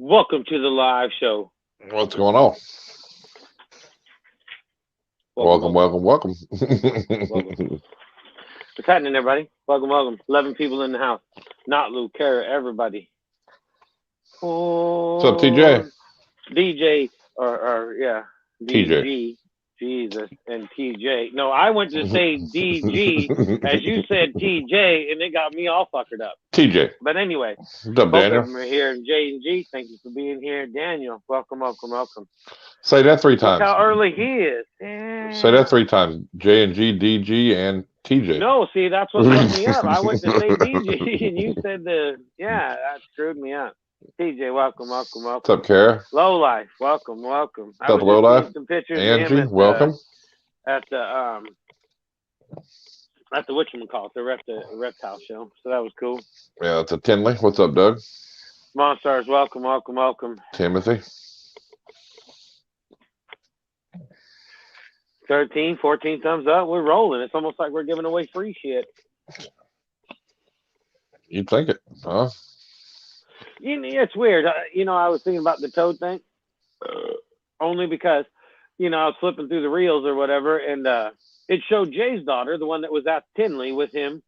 Welcome to the live show. What's going on? Welcome. Welcome. What's happening, everybody? Welcome. 11 people in the house. Not Luke, Kara, everybody. What's up, TJ? DJ, or yeah, TJ. DG, Jesus, and TJ. No, I went to say DG as you said TJ, and it got me all fuckered up. TJ. But anyway, What's up, both Daniel? of them are here. And J and G, thank you for being here. Daniel, welcome. Say that 3 times. Look how early he is. Yeah. Say that 3 times. J and G, DG, and TJ. No, see, that's what fucked me up. I went to say DG, and you said that screwed me up. TJ, welcome. What's up, Kara? Low Life, welcome. What's up, Low Life? Some pictures Angie, of him welcome. at the whatchamacallit, the reptile show. So that was cool. Yeah, it's a Tinley. What's up, Doug? Monstars, welcome. Timothy. 13, 14 thumbs up. We're rolling. It's almost like we're giving away free shit. You'd think it, huh? It's weird. I was thinking about the toad thing, only because, I was flipping through the reels or whatever, and it showed Jay's daughter, the one that was at Tinley with him,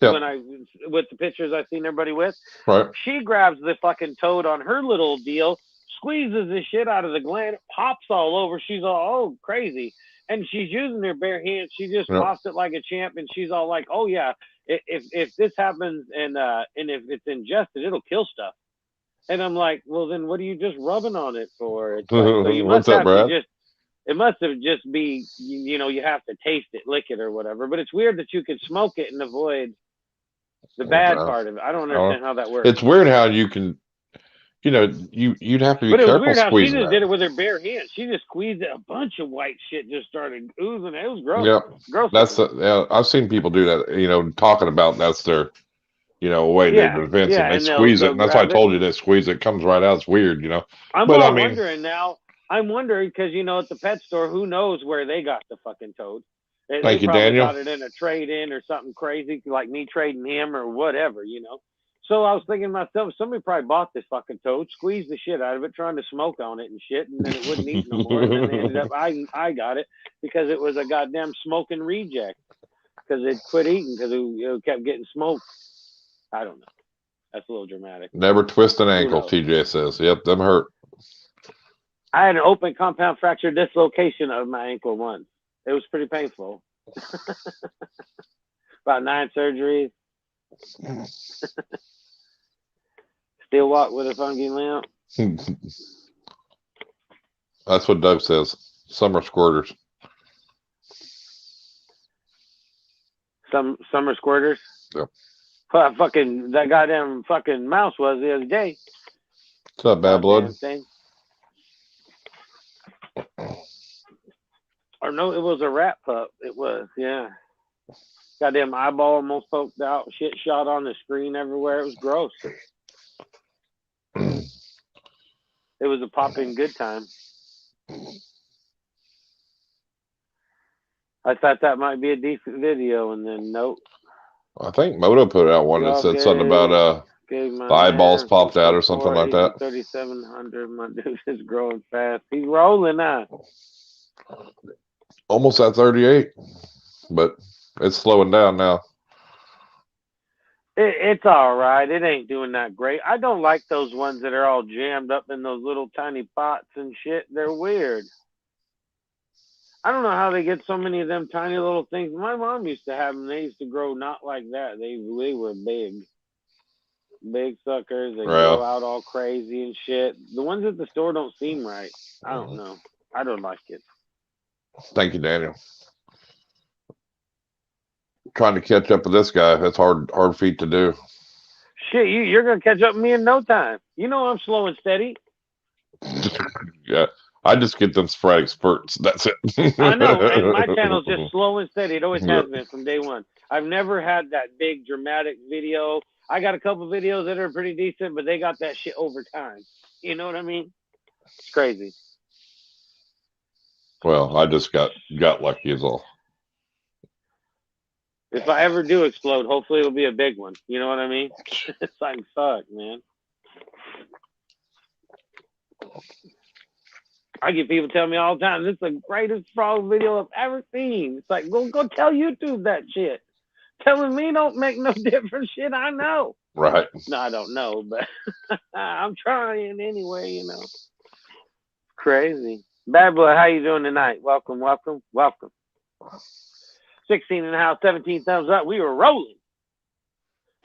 Yep. with the pictures I've seen everybody with. Right. She grabs the fucking toad on her little deal, squeezes the shit out of the gland, pops all over. She's all crazy. And she's using her bare hands. She just pops it like a champ, and she's all like, "Oh yeah, if this happens and if it's ingested, it'll kill stuff." And I'm like, "Well, then what are you just rubbing on it for?" It's like, so you must have to just. It must have just be, you have to taste it, lick it, or whatever. But it's weird that you could smoke it and avoid the bad part of it. I don't understand how that works. It's weird how you can. You'd have to be careful. But it was weird how she just that. did it with her bare hands. She just squeezed it. A bunch of white shit just started oozing. It was gross. Yep. Gross. I've seen people do that. Talking about that's their, way they prevent it. They squeeze it, and that's why I told you they squeeze it. It comes right out. It's weird, I'm wondering now. I'm wondering because at the pet store, who knows where they got the fucking toad? Thank you, Daniel. Got it in a trade-in or something crazy, like me trading him or whatever, So I was thinking to myself, somebody probably bought this fucking toad, squeezed the shit out of it, trying to smoke on it and shit, and then it wouldn't eat no more. And then they ended up, I got it because it was a goddamn smoking reject because it quit eating because it kept getting smoked. I don't know. That's a little dramatic. Never twist an ankle, TJ says. Yep, them hurt. I had an open compound fracture dislocation of my ankle once. It was pretty painful. About 9 surgeries. Still walk with a funky limp. That's what Doug says. Summer squirters. Summer squirters? Yep. That goddamn fucking mouse was the other day. What's up, Bad Blood? Or no, it was a rat pup. It was, yeah. Goddamn eyeball almost poked out. Shit shot on the screen everywhere. It was gross. It was a popping good time. I thought that might be a decent video, and then nope. I think Moto put out one that said something about the eyeballs popped out or something like that. 3,700. My dude is growing fast. He's rolling now. Almost at 38, but it's slowing down now. It's all right. It ain't doing that great. I don't like those ones that are all jammed up in those little tiny pots and shit. They're weird. I don't know how they get so many of them tiny little things. My mom used to have them. They used to grow not like that. They were big suckers. They grow out all crazy and shit. The ones at the store don't seem right. I don't know. I don't like it. Thank you, Daniel. Trying to catch up with this guy. That's hard feat to do. Shit, you're gonna catch up with me in no time. I'm slow and steady. Yeah, I just get them sporadic spurts. That's it. I know, and my channel's just slow and steady. It always has been from day one. I've never had that big dramatic video. I got a couple videos that are pretty decent, but they got that shit over time. You know what I mean? It's crazy. Well, I just got lucky is all. If I ever do explode, hopefully it'll be a big one. You know what I mean? It's like, fuck, man. I get people tell me all the time, this is the greatest frog video I've ever seen. It's like, go tell YouTube that shit. Telling me don't make no difference. Shit, I know. Right. No, I don't know, but I'm trying anyway, you know. Crazy. Bad boy, how you doing tonight? Welcome, welcome, welcome. 16 in the house, 17 thumbs up. We were rolling.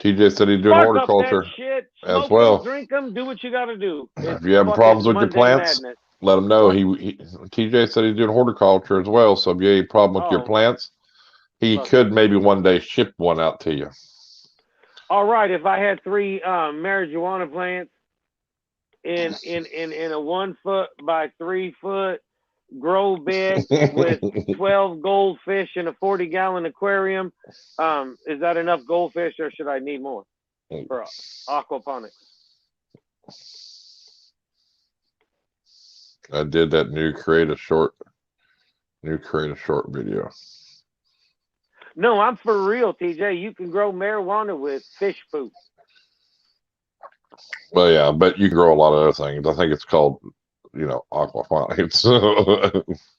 TJ said he's doing horticulture shit, as well. Them, drink them, do what you got to do. If you have problems with your plants, let him know. TJ said he's doing horticulture as well. So if you have a problem with your plants, he could maybe one day ship one out to you. All right. If I had 3 marijuana plants in a 1 foot by 3 foot grow bed with 12 goldfish in a 40-gallon aquarium, is that enough goldfish, or should I need more for aquaponics? I did that new create a short video. No, I'm for real, TJ. You can grow marijuana with fish food. Well, yeah, but you can grow a lot of other things. I think it's called, aquaponics.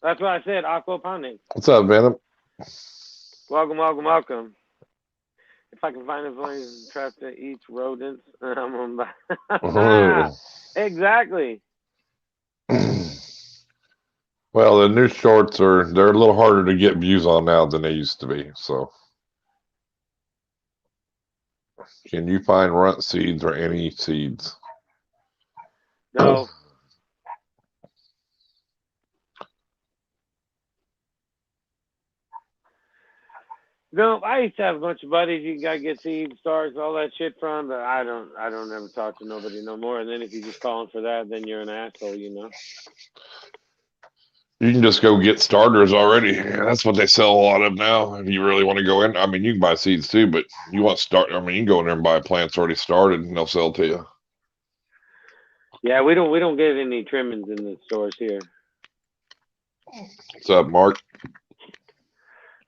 That's what I said, aquaponics. What's up, Venom? Welcome, welcome, welcome. If I can find a place to trap to eat rodents, I'm on by. Exactly. Well, the new shorts they're a little harder to get views on now than they used to be. So, can you find runt seeds or any seeds? No. No, I used to have a bunch of buddies you gotta get seed stars, all that shit from, but I don't ever talk to nobody no more. And then if you just calling for that, then you're an asshole, you know. You can just go get starters already. That's what they sell a lot of now. If you really want to go in, I mean, you can buy seeds too, but you want start. I mean, you can go in there and buy plants already started, and they'll sell to you. Yeah, we don't get any trimmings in the stores here. What's up, Mark?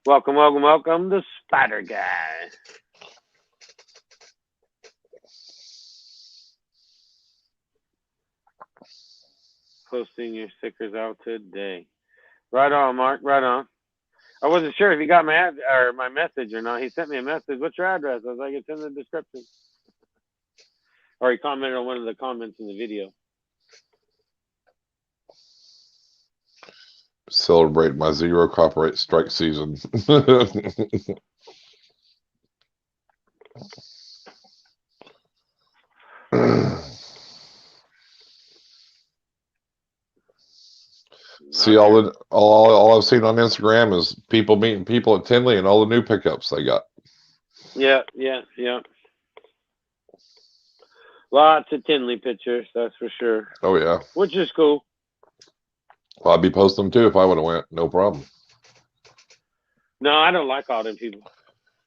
Welcome, welcome, welcome, the Spider Guy. Posting your stickers out today. Right on, Mark. Right on. I wasn't sure if he got my message or not. He sent me a message. What's your address? I was like, it's in the description. Or he commented on one of the comments in the video. Celebrate my 0 copyright strike season. See, all I've seen on Instagram is people meeting people at Tinley and all the new pickups they got. Yeah. Lots of Tinley pictures, that's for sure. Oh yeah, which is cool. Well, I'd be posting them too if I would have went. No problem. No, I don't like all them people.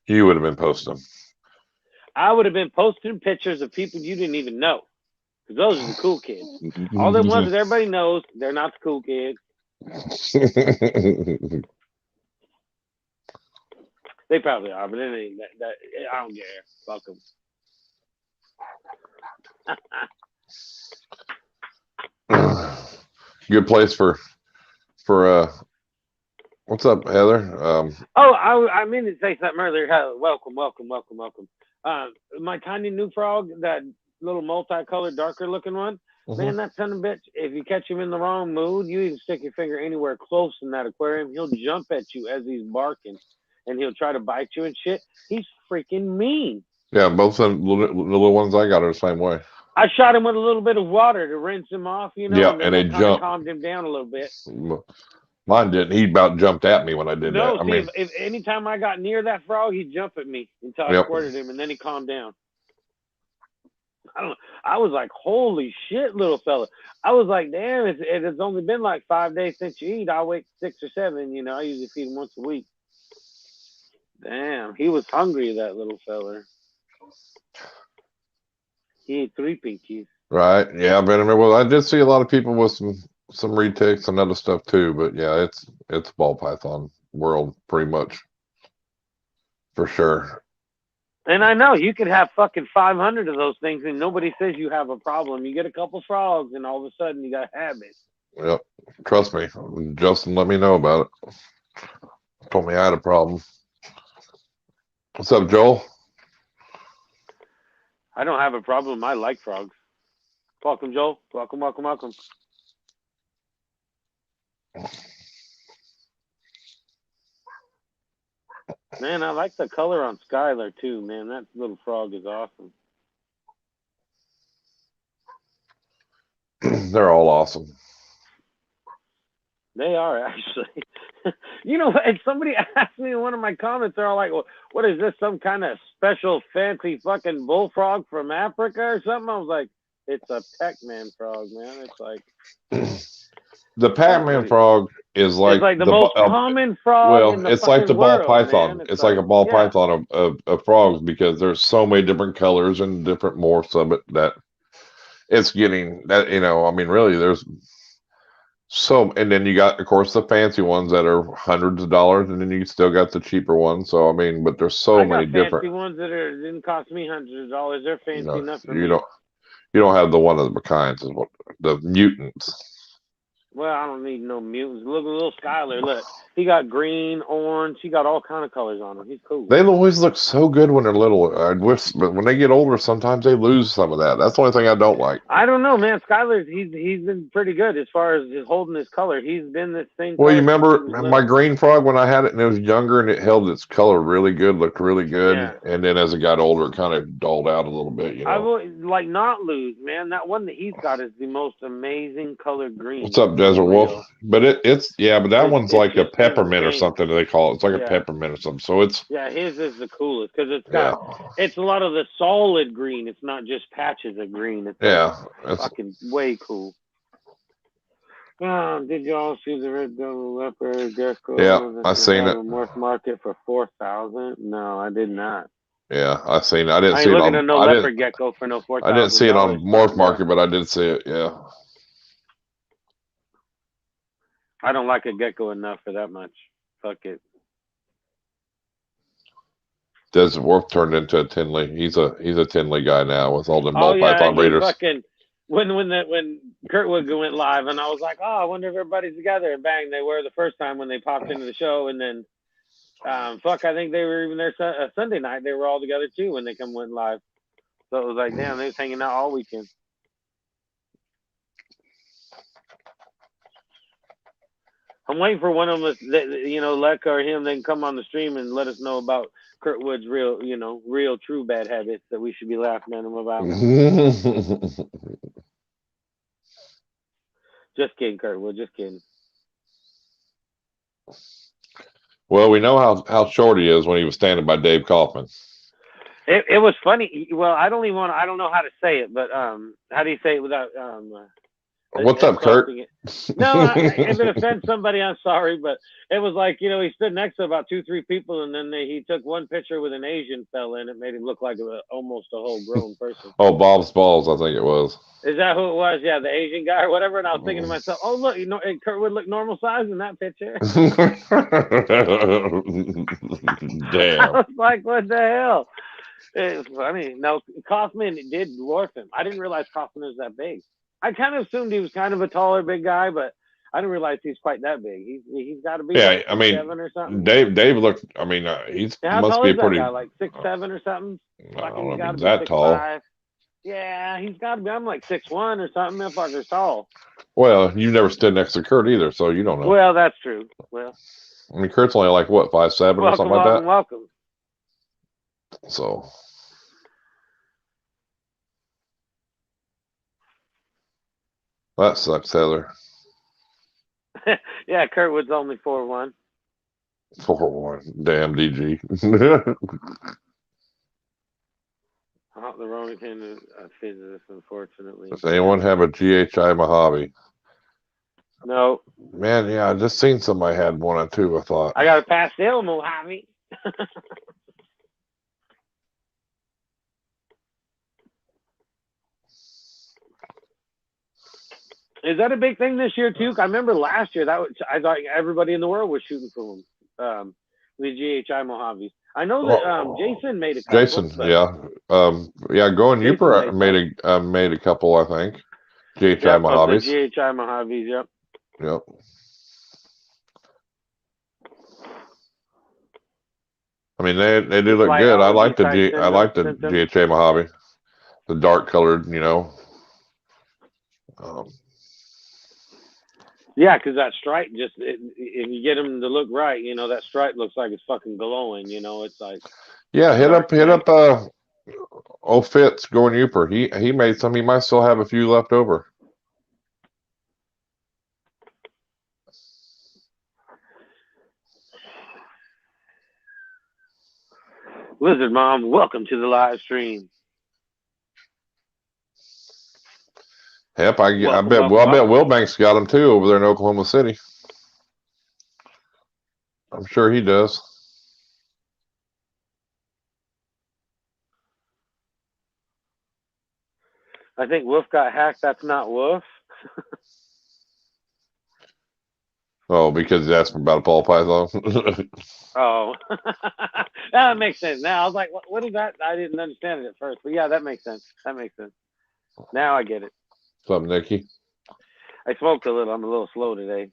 You would have been posting. I would have been posting pictures of people you didn't even know. Because those are the cool kids. All them ones that everybody knows, they're not the cool kids. They probably are, but it ain't that I don't care. Fuck them. Good place for what's up, Heather? I mean to say something earlier. Welcome. My tiny new frog, that little multicolored, darker looking one. Man, that son of a bitch, if you catch him in the wrong mood, you even stick your finger anywhere close in that aquarium, he'll jump at you as he's barking, and he'll try to bite you and shit. He's freaking mean. Yeah, both the little ones I got are the same way. I shot him with a little bit of water to rinse him off, you know. Yeah, and it jumped. Calmed him down a little bit. Mine didn't. He about jumped at me when I did that. I mean, if anytime I got near that frog, he'd jump at me until I squirted him, and then he calmed down. I was like, holy shit, little fella. I was like, damn, it's only been like 5 days since you eat. I'll wait 6 or 7. You know, I usually feed him once a week. Damn, he was hungry, that little fella. He ate 3 pinkies. Right. Yeah, well, I did see a lot of people with some retics and other stuff too, but yeah, it's ball python world pretty much. For sure. And I know you could have fucking 500 of those things and nobody says you have a problem. You get a couple frogs and all of a sudden you got habits. Yep. Trust me. Justin let me know about it. Told me I had a problem. What's up, Joel? I don't have a problem. I like frogs. Welcome, Joel. Welcome, welcome, welcome. Man, I like the color on Skylar too, man. That little frog is awesome. They're all awesome. They are, actually. You know, and somebody asked me in one of my comments, they're all like, well, what is this, some kind of special fancy fucking bullfrog from Africa or something? I was like, it's a Pac-Man frog, man. It's like... The Pac-Man frog is like... It's like the most common frog in the it's like the ball world, python. man. It's like a ball python of frogs because there's so many different colors and different morphs of it that it's getting... that. You know, I mean, really, there's... So, and then you got, of course, the fancy ones that are hundreds of dollars, and then you still got the cheaper ones. So, I mean, but there's so many different. Fancy ones that didn't cost me hundreds of dollars. They're fancy enough for me. You don't have the one of the kinds, is what the mutants. Well, I don't need no mutants. Look at little Skylar. Look, he got green, orange. He got all kind of colors on him. He's cool. They always look so good when they're little. I wish, but when they get older, sometimes they lose some of that. That's the only thing I don't like. I don't know, man. Skylar's he's been pretty good as far as holding his color. He's been the same. Well, you remember my green frog when I had it and it was younger and it held its color really good, looked really good, and then as it got older, it kind of dulled out a little bit. You know, I will like not lose, man. That one that he's got is the most amazing colored green. What's up, Desert Wolf? But but that one's like a peppermint or something they call it. It's like a peppermint or something. So it's his is the coolest because it's got it's a lot of the solid green. It's not just patches of green. It's it's fucking way cool. Did y'all see the red double leopard gecko? Yeah, I seen it. Morph market for 4,000. No, I did not. Yeah, I seen it. I didn't see it on leopard gecko for no 4,000. I didn't see it on Morph Market, but I did see it. Yeah. I don't like a gecko enough for that much. Fuck it. Desert Wolf turned into a Tinley. He's a Tinley guy now with all the ball python breeders. Fucking when Kurtwood went live, and I was like, I wonder if everybody's together, and bang, they were the first time when they popped into the show, and then I think they were even there Sunday night. They were all together too when they went live. So it was like, damn, they was hanging out all weekend. I'm waiting for one of us, Lek or him, they can come on the stream and let us know about Kurtwood's real true bad habits that we should be laughing at him about. Just kidding, Kurtwood. Just kidding. Well, we know how short he is when he was standing by Dave Kaufman. It was funny. Well, I don't know how to say it, but how do you say it without what's up, Kurt? No, if it offends somebody, I'm sorry, but it was like, he stood next to about 2-3 people, and then he took one picture with an Asian fella, and it made him look like almost a whole grown person. Oh, Bob's Balls, I think it was. Is that who it was? Yeah, the Asian guy or whatever. And I was thinking to myself, oh, look, Kurt would look normal size in that picture. Damn. I was like, what the hell? It's funny. No, Kaufman did dwarf him. I didn't realize Kaufman was that big. I kind of assumed he was kind of a taller, big guy, but I didn't realize he's quite that big. He's got to be 7 or something. Dave looked. I mean, must be pretty. Guy, like 6'7" or something. I don't know if he's that tall. 6'5". Yeah, he's got to be. I'm like 6'1" or something. That fucker's tall. Well, you never stood next to Kurt either, so you don't know. Well, that's true. Well, I mean, Kurt's only like what 5'7" or something like that. Welcome. So. That sucks, Heather. Yeah, Kurtwood's only 4'1". 4'1". Damn, DG. The wrong kind of physicist, unfortunately. Does anyone have a GHI Mojave? No. Man, yeah, I just seen somebody had one or two, I thought. I got a pastel Mojave. Is that a big thing this year too? I remember last year I thought everybody in the world was shooting for them. The GHI Mojaves. I know that Jason made a couple. Jason, yeah, Going Uper made a couple, I think. GHI Mojaves. GHI Mojaves, yep. Yep. I mean, they do look good. I like the GHA Mojave, the dark colored, you know. Yeah, because that stripe just, if you get them to look right, you know, that stripe looks like it's fucking glowing. You know, it's like. Yeah, hit up Fitz going Uper. He made some. He might still have a few left over. Lizard Mom, welcome to the live stream. Yep, I bet Wilbank's got them too over there in Oklahoma City. I'm sure he does. I think Wolf got hacked. That's not Wolf. Oh, because that's about a ball python. Oh, that makes sense. Now I was like, what is that? I didn't understand it at first, but yeah, that makes sense. That makes sense. Now I get it. What's up, Nikki? I smoked a little. I'm a little slow today.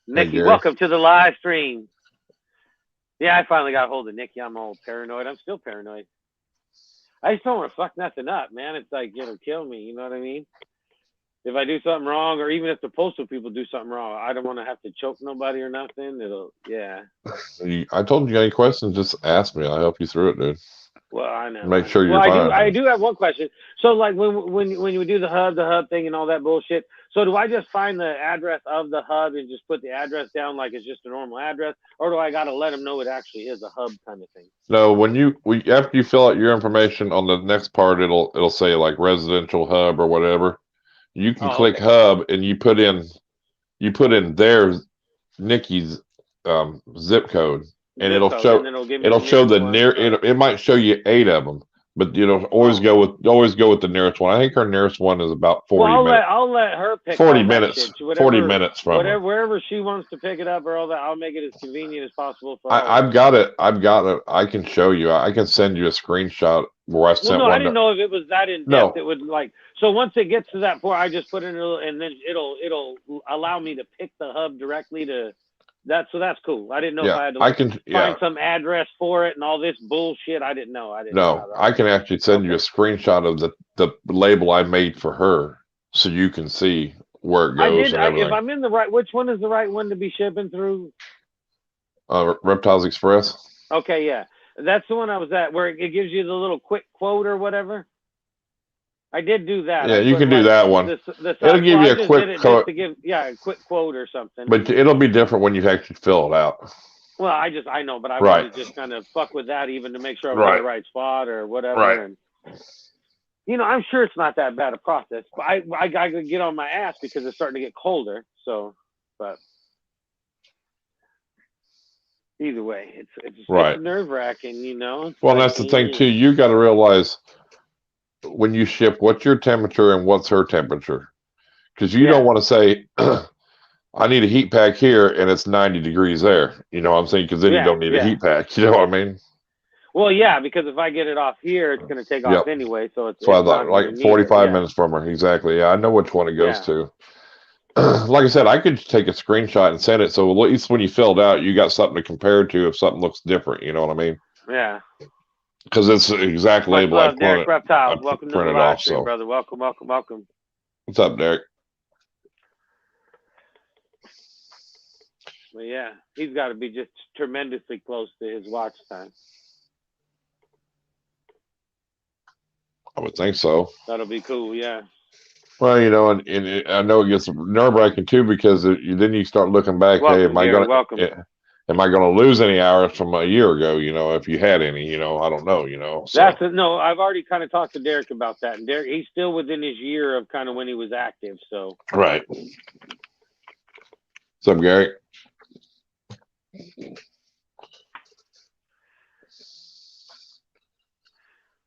Nikki, welcome to the live stream. Yeah, I finally got hold of Nikki. I'm all paranoid. I'm still paranoid. I just don't want to fuck nothing up, man. It's like, it'll kill me. You know what I mean? If I do something wrong, or even if the postal people do something wrong, I don't want to have to choke nobody or nothing. Yeah. I told you any questions, just ask me. I'll help you through it, dude. Well, I know. Make sure you're fine. I do have one question. So, like, when you do the hub thing and all that bullshit, so do I just find the address of the hub and just put the address down like it's just a normal address, or do I got to let them know it actually is a hub kind of thing? No, after you fill out your information on the next part, it'll say like residential hub or whatever. You can click hub and you put in their Nikki's zip code, and it'll show it might show you 8 of them, but always go with the nearest one. I think her nearest one is about 40 minutes. I'll let her pick 40 minutes. 40 minutes from wherever she wants to pick it up or all that. I'll make it as convenient as possible for her. I've got it. I can show you. I can send you a screenshot where I sent one. I didn't know if it was that in depth. No. It would so once it gets to that point, I just put in and then it'll allow me to pick the hub directly to that. So that's cool. I didn't know if I had to find some address for it and all this bullshit. I didn't know. I can actually send you a screenshot of the label I made for her so you can see where it goes. If I'm in the right, which one is the right one to be shipping through? Reptiles Express. Okay, yeah. That's the one I was at, where it gives you the little quick quote or whatever. I did do that. Yeah, you can do that one. It'll give you a quick quote. A quick quote or something. But it'll be different when you actually fill it out. Well, I know, but I want to just kind of fuck with that even to make sure I'm in the right spot or whatever. Right. And, I'm sure it's not that bad a process, but I got to get on my ass because it's starting to get colder. So, but. Either way, it's nerve-wracking, Well, that's the thing too. You got to realize when you ship, what's your temperature and what's her temperature, because you don't want to say, "I need a heat pack here," and it's 90 degrees there. You know what I'm saying? Because then you don't need a heat pack. You know what I mean? Well, yeah, because if I get it off here, it's going to take off anyway. So it's like 45 minutes from her. Exactly. Yeah, I know which one it goes to. Like I said, I could take a screenshot and send it, so at least when you filled out, you got something to compare to if something looks different. You know what I mean? Yeah. Because it's the exact label I Derek Reptile, welcome to the live stream, brother. Welcome. What's up, Derek? Well, yeah, he's got to be just tremendously close to his watch time. I would think so. That'll be cool, yeah. Well, and I know it gets nerve-wracking too, because then you start looking back. Hey, am I going to lose any hours from a year ago? If you had any, I don't know. So. No, I've already kind of talked to Derek about that, and Derek, he's still within his year of kind of when he was active. So right. What's up, Gary?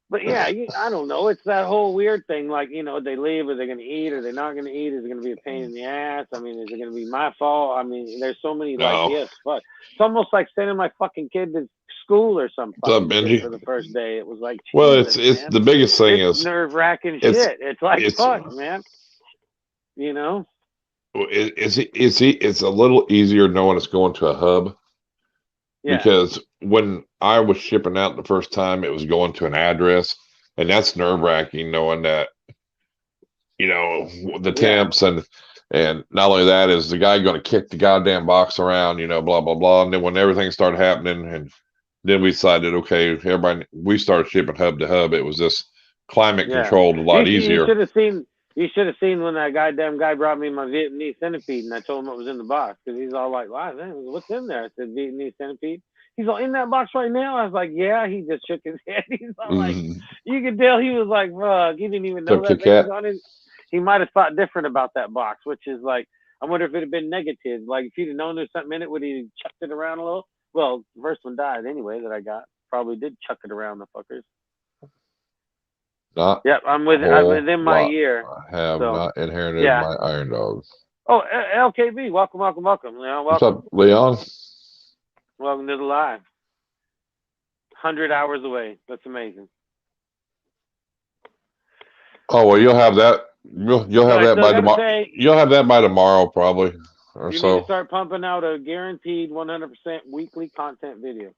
But yeah, I don't know. It's that whole weird thing. Like, they leave. Are they going to eat? Are they not going to eat? Is it going to be a pain in the ass? I mean, is it going to be my fault? I mean, there's so many yes, but it's almost like sending my fucking kid to school or something for the first day. It was like, well, it's the biggest thing is nerve-wracking shit. It's like fuck, man. It's a little easier knowing it's going to a hub Yeah. because when I was shipping out the first time, it was going to an address, and that's nerve-wracking knowing that, the temps and not only that is the guy going to kick the goddamn box around, blah blah blah. And then when everything started happening, and then we decided, okay, we started shipping hub to hub. It was this climate controlled a lot easier. You should have seen when that goddamn guy brought me my Vietnamese centipede, and I told him what was in the box because he's all like, "Wow, man, what's in there?" I said, "Vietnamese centipede." He's all, "In that box right now?" I was like, "Yeah." He just shook his head. He's all like, you could tell he was like, "Fuck," he didn't even know that thing was on it. He might have thought different about that box, which is like, I wonder if it had been negative. Like, if he'd have known there's something in it, would he chucked it around a little? Well, the first one died anyway that I got. Probably did chuck it around the fuckers. Yep, I'm within my year. I have not inherited my Irondogg. Oh, LKB, welcome. Leon, welcome. What's up, Leon? Welcome to the live. 100 hours away. That's amazing. Oh well, you'll have that. You'll have that by tomorrow. You'll have that by tomorrow, probably, or you so. need to start pumping out a guaranteed 100% weekly content video.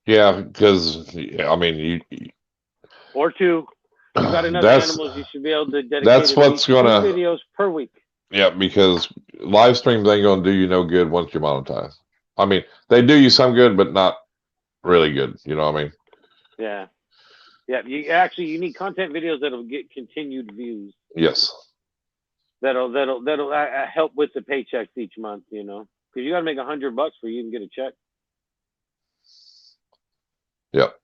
Yeah, because I mean, or two. You got enough animals, you should be able to dedicate two videos per week. Yeah, because live streams ain't gonna do you no good once you monetize. I mean, they do you some good, but not really good. You know what I mean? Yeah. Yeah, you need content videos that'll get continued views. Yes. That'll help with the paychecks each month, because you got to make $100 for you can get a check. Yep.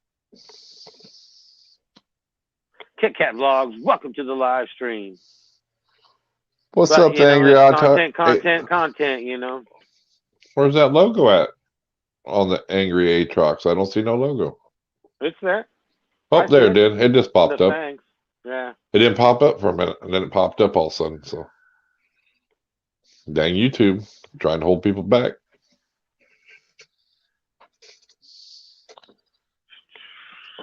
Kit Kat Vlogs, welcome to the live stream. What's up, the Angry Content. Where's that logo at on the Angry Aatrox? I don't see no logo. It's there. Oh, there it did. It just popped up. Thanks. Yeah. It didn't pop up for a minute, and then it popped up all of a sudden. So, dang YouTube, trying to hold people back.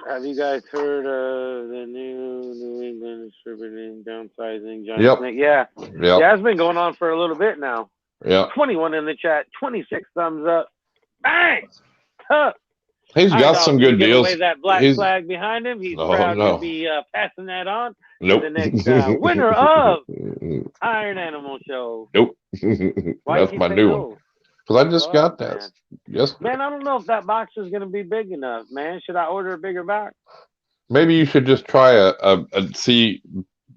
Have you guys heard of the New England distributing downsizing? Yep. Snake? Yeah. Yeah, it's been going on for a little bit now. Yeah. 21 in the chat, 26 thumbs up. Bang! Huh. He's got some good deals. Away that black flag behind him. He's proud to be passing that on to the next winner of Iron Animal Show. Nope. That's my new one. Because I just got that. Man. Yes. Man, I don't know if that box is going to be big enough, man. Should I order a bigger box? Maybe you should just try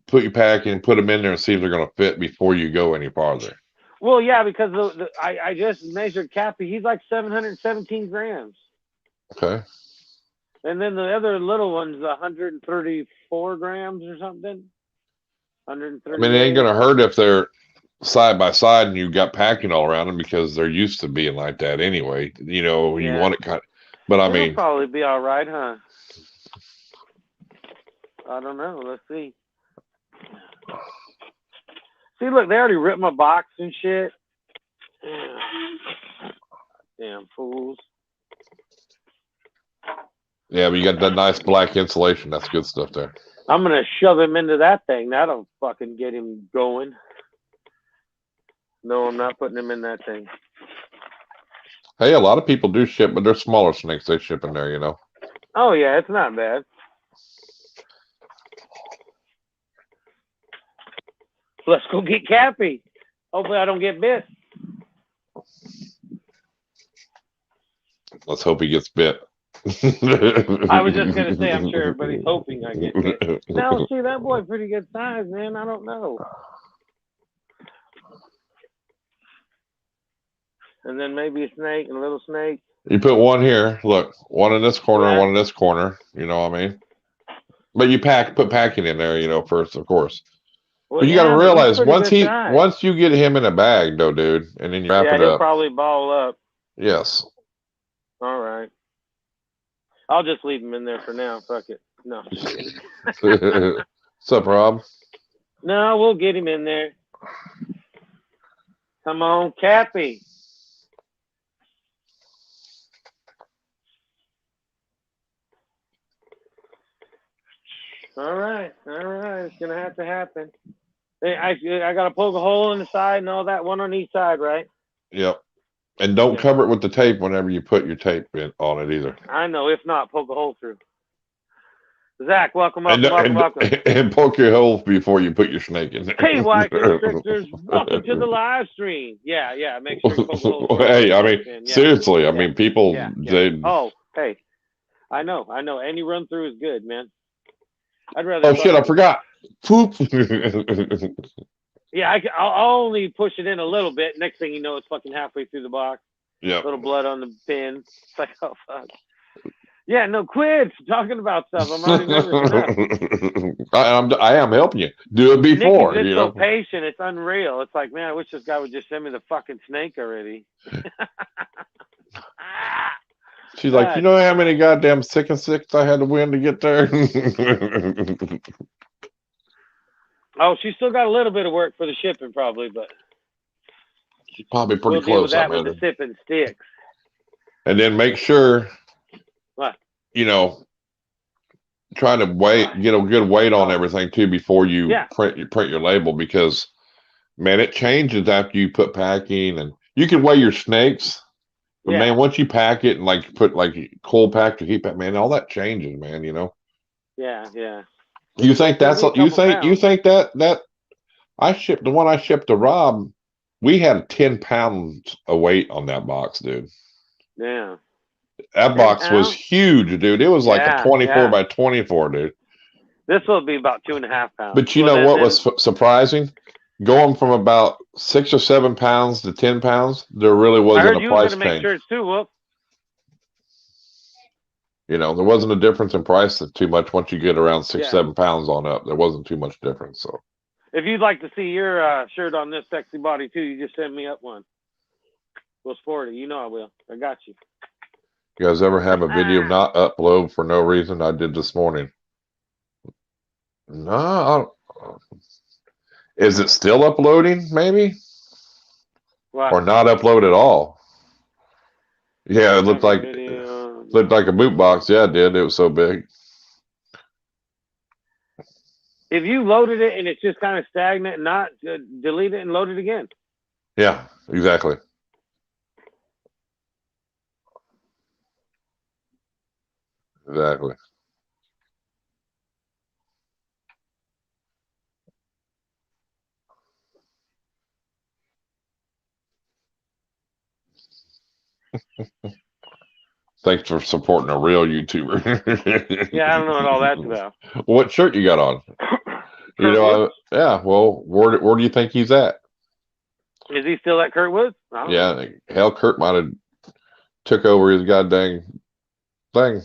put your pack in, put them in there and see if they're going to fit before you go any farther. Well, yeah, because I just measured Cappy. He's like 717 grams. Okay. And then the other little one's 134 grams or something. 130. I mean, it ain't going to hurt if they're side by side and you got packing all around them because they're used to being like that anyway. You want it kind of, but I mean, it'll probably be all right, huh? I don't know. Let's see. See, look, they already ripped my box and shit. Damn fools. Yeah, but you got that nice black insulation. That's good stuff there. I'm going to shove him into that thing. That'll fucking get him going. No, I'm not putting him in that thing. Hey, a lot of people do ship, but they're smaller snakes they ship in there, Oh, yeah, it's not bad. Let's go get Cappy. Hopefully I don't get bit. Let's hope he gets bit. I was just going to say, I'm sure everybody's hoping I get bit. No, see, that boy pretty good size, man. I don't know. And then maybe a snake and a little snake. You put one here. Look, one in this corner and one in this corner. You know what I mean? But you put packing in there, first, of course. Well, but you got to realize once you get him in a bag, though, dude, and then you wrap it up. He'll probably ball up. Yes. All right. I'll just leave him in there for now. Fuck it. No. What's up, Rob? No, we'll get him in there. Come on, Cappy. All right. It's going to have to happen. I got to poke a hole in the side and all that, one on each side, right? Yep. And don't cover it with the tape whenever you put your tape on it either. I know. If not, poke a hole through. Zach, welcome. And poke your hole before you put your snake in there. KY Constrictors, welcome to the live stream. Yeah. Make sure you poke a hole through. Hey, I mean, seriously. I mean, people. They... Oh, hey. I know. Any run through is good, man. I'd rather. Oh shit! I forgot. Poop. Yeah, I'll only push it in a little bit. Next thing you know, it's fucking halfway through the box. Yeah. Little blood on the pin. It's like, oh fuck. Yeah, no, quit talking about stuff. I'm already nervous enough. I am helping you. Do it before. Nick is so patient. It's unreal. It's like, man, I wish this guy would just send me the fucking snake already. She's like, you know how many goddamn 6 and 6 I had to win to get there? Oh, she's still got a little bit of work for the shipping, probably, but she's probably pretty deal close. With that with the sipping sticks. And then make sure, what? You know, try to get a good weight on everything too before you print your label, because man, it changes after you put packing, and you can weigh your snakes. But man, once you pack it and like put like cold pack to heat pack, man, all that changes, man. You know. Yeah. You think that's you think that I shipped the one I shipped to Rob, we had 10 pounds of weight on that box, dude. Yeah. That box was huge, dude. It was like a 24 by 24, dude. This will be about 2.5 pounds. But you know what was surprising? Going from about 6 or 7 pounds to 10 pounds, there really wasn't a price change. Make sure it's too, Wolf. You know, there wasn't a difference in price too much once you get around 6, 7 pounds on up. There wasn't too much difference. So, if you'd like to see your shirt on this sexy body too, you just send me up one. We'll sport it. You know I will. I got you. You guys ever have a video not upload for no reason? I did this morning. No. Is it still uploading? Maybe. What? Or not upload at all? Yeah, it looked like. Looked like a boot box. Yeah, it did. It was so big. If you loaded it and it's just kind of stagnant, not delete it and load it again. Yeah, exactly. Exactly. Thanks for supporting a real YouTuber. Yeah, I don't know what all that's about. What shirt you got on? You know, well, where do you think he's at? Is he still at Kurtwood? Yeah, hell, Kurt might have took over his goddamn thing.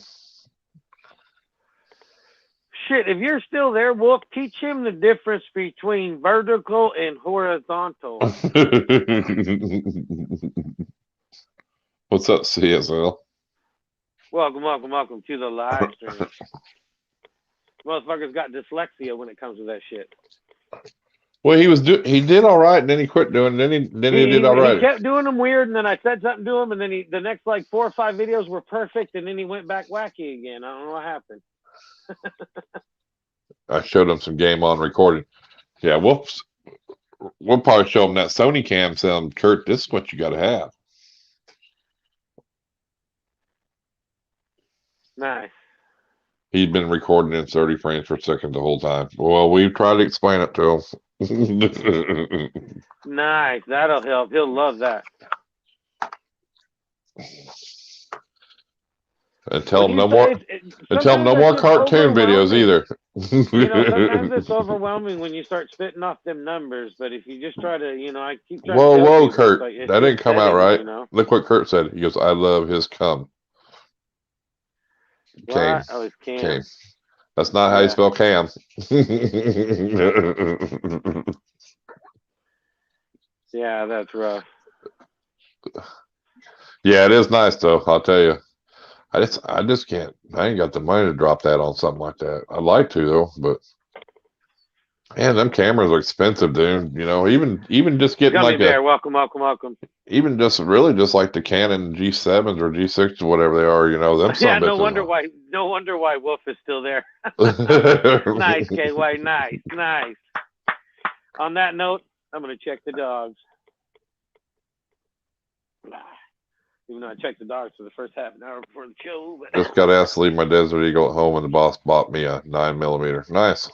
Shit, if you're still there, Wolf, teach him the difference between vertical and horizontal. What's up, CSL? Welcome to the live stream. Motherfucker's got dyslexia when it comes to that shit. Well, he did all right, and then he quit doing. Then he did all right. He kept doing them weird, and then I said something to him, and then the next like 4 or 5 videos were perfect, and then he went back wacky again. I don't know what happened. I showed him some game on recording. Yeah, we'll probably show him that Sony cam. Tell him, Kurt, this is what you got to have. Nice. He'd been recording in 30 frames per second the whole time. Well, we've tried to explain it to him. Nice. That'll help. He'll love that. And tell him no more. And tell him no more cartoon videos either. You know, sometimes it's overwhelming when you start spitting off them numbers. But if you just try to, I keep trying. Whoa, Kurt, that didn't come out right. Look what Kurt said. He goes, "I love his cum." Cam. Oh, it's Cam. That's not how you spell Cam. Yeah, that's rough. Yeah, it is nice though. I'll tell you. I just can't. I ain't got the money to drop that on something like that. I'd like to though, but man, them cameras are expensive, dude. You know, even just getting like a welcome. Even just like the Canon G7s or G6s or whatever they are, you know, them. Yeah, no wonder why Wolf is still there. Nice, KY, nice. On that note, I'm going to check the dogs. Even though I checked the dogs for the first half an hour before the show. But... Just got asked to leave my Desert Eagle at home, and the boss bought me a 9mm. Nice.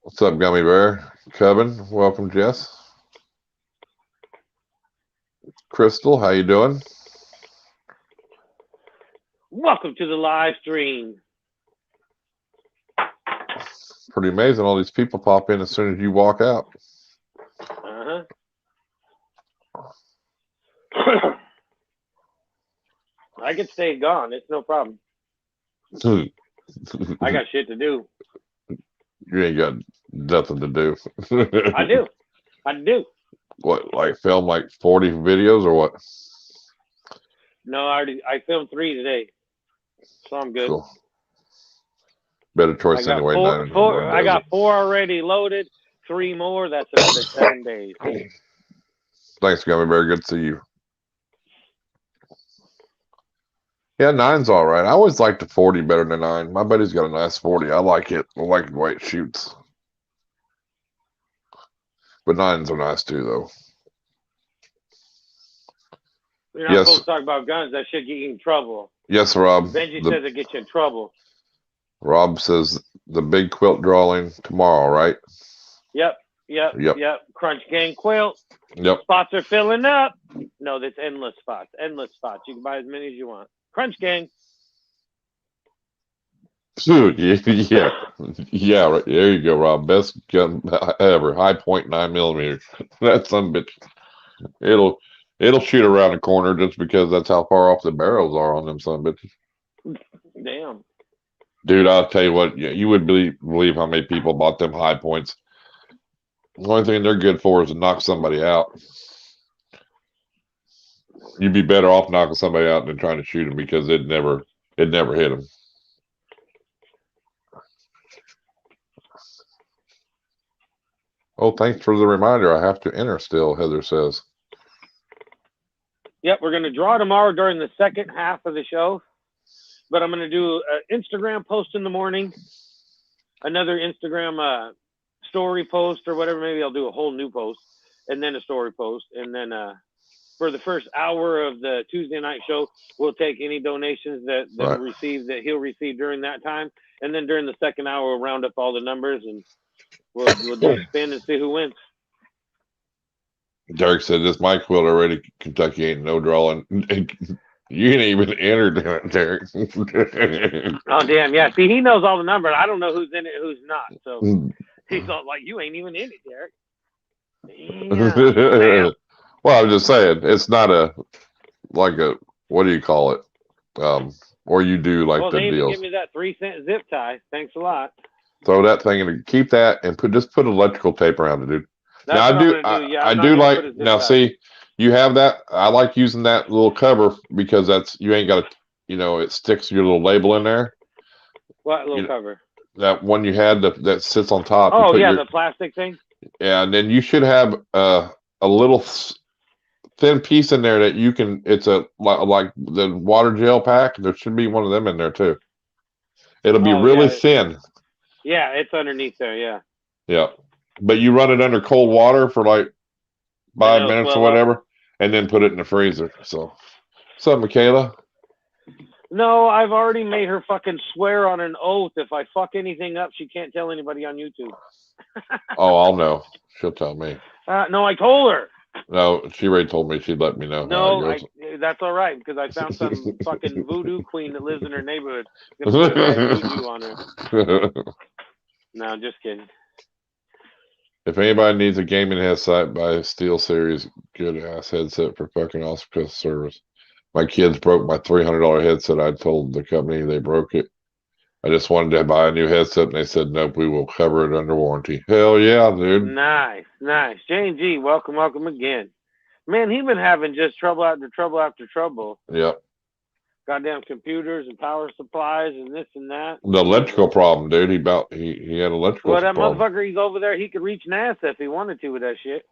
What's up, Gummy Bear? Kevin, welcome, Jess. Crystal, how you doing? Welcome to the live stream. Pretty amazing. All these people pop in as soon as you walk out. I could stay gone. It's no problem. I got shit to do. You ain't got nothing to do. I do. I do. What, like film like 40 videos or what? No, I filmed 3 today, so I'm good. Cool. Better choice anyway. I got 4 already loaded. 3 more. That's another 7 days. Thanks, Gummy Bear. Good to see you. Yeah, 9's all right. I always liked the 40 better than 9. My buddy's got a nice 40. I like it. I like the way it shoots. But 9s are nice too, though. You're not supposed to talk about guns. That should get you in trouble. Yes, Rob. Benji says it gets you in trouble. Rob says the big quilt drawing tomorrow, right? Yep. Crunch Gang quilt. Yep. Spots are filling up. No, that's endless spots. Endless spots. You can buy as many as you want. Crunch Gang. Dude, yeah. Right. There you go, Rob. Best gun ever. High point 9mm. That's some bitch. It'll shoot around the corner just because that's how far off the barrels are on them son bitches. Damn. Dude, I'll tell you what, you would believe how many people bought them high points. The only thing they're good for is to knock somebody out. You'd be better off knocking somebody out than trying to shoot them because it never hit them. Oh, thanks for the reminder. I have to enter still, Heather says. Yep, we're going to draw tomorrow during the second half of the show. But I'm going to do an Instagram post in the morning, another Instagram story post or whatever. Maybe I'll do a whole new post and then a story post. And then for the first hour of the Tuesday night show, we'll take any donations that he'll receive during that time. And then during the second hour, we'll round up all the numbers and we'll do a spin and see who wins. Derek said this my quilt already. Kentucky ain't no drawing. You ain't even entered in it, Derek. Oh, damn. Yeah. See, he knows all the numbers. I don't know who's in it, who's not. So he's all like, you ain't even in it, Derek. Damn. Well, I'm just saying, it's not what do you call it? Or you do like the deals. Give me that 3-cent zip tie. Thanks a lot. Throw that thing in, keep that, and just put electrical tape around it, dude. Now, I do like, now see, you have that. I like using that little cover because you ain't got to, it sticks your little label in there. What little cover? That one you had that sits on top. Oh, yeah, the plastic thing? Yeah, and then you should have a little thin piece in there that you can, it's like the water gel pack. There should be one of them in there too. It'll be really thin. Yeah, it's underneath there, yeah. Yeah. But you run it under cold water for like 5 minutes or whatever, and then put it in the freezer. So, what's up, Michaela? No, I've already made her fucking swear on an oath. If I fuck anything up, she can't tell anybody on YouTube. Oh, I'll know. She'll tell me. No, I told her. No, she already told me. She'd let me know. No, that's all right because I found some fucking voodoo queen that lives in her neighborhood. Gonna put voodoo on her. No, just kidding. If anybody needs a gaming headset, buy a SteelSeries good ass headset for fucking awesome customer service. My kids broke my $300 headset. I told the company they broke it. I just wanted to buy a new headset, and they said, nope, we will cover it under warranty. Hell yeah, dude. Nice. J&G, welcome again. Man, he been having just trouble after trouble after trouble. Yep. Goddamn computers and power supplies and this and that. The electrical problem, dude. He had electrical Well, that problem. motherfucker, he's over there. He could reach NASA if he wanted to with that shit.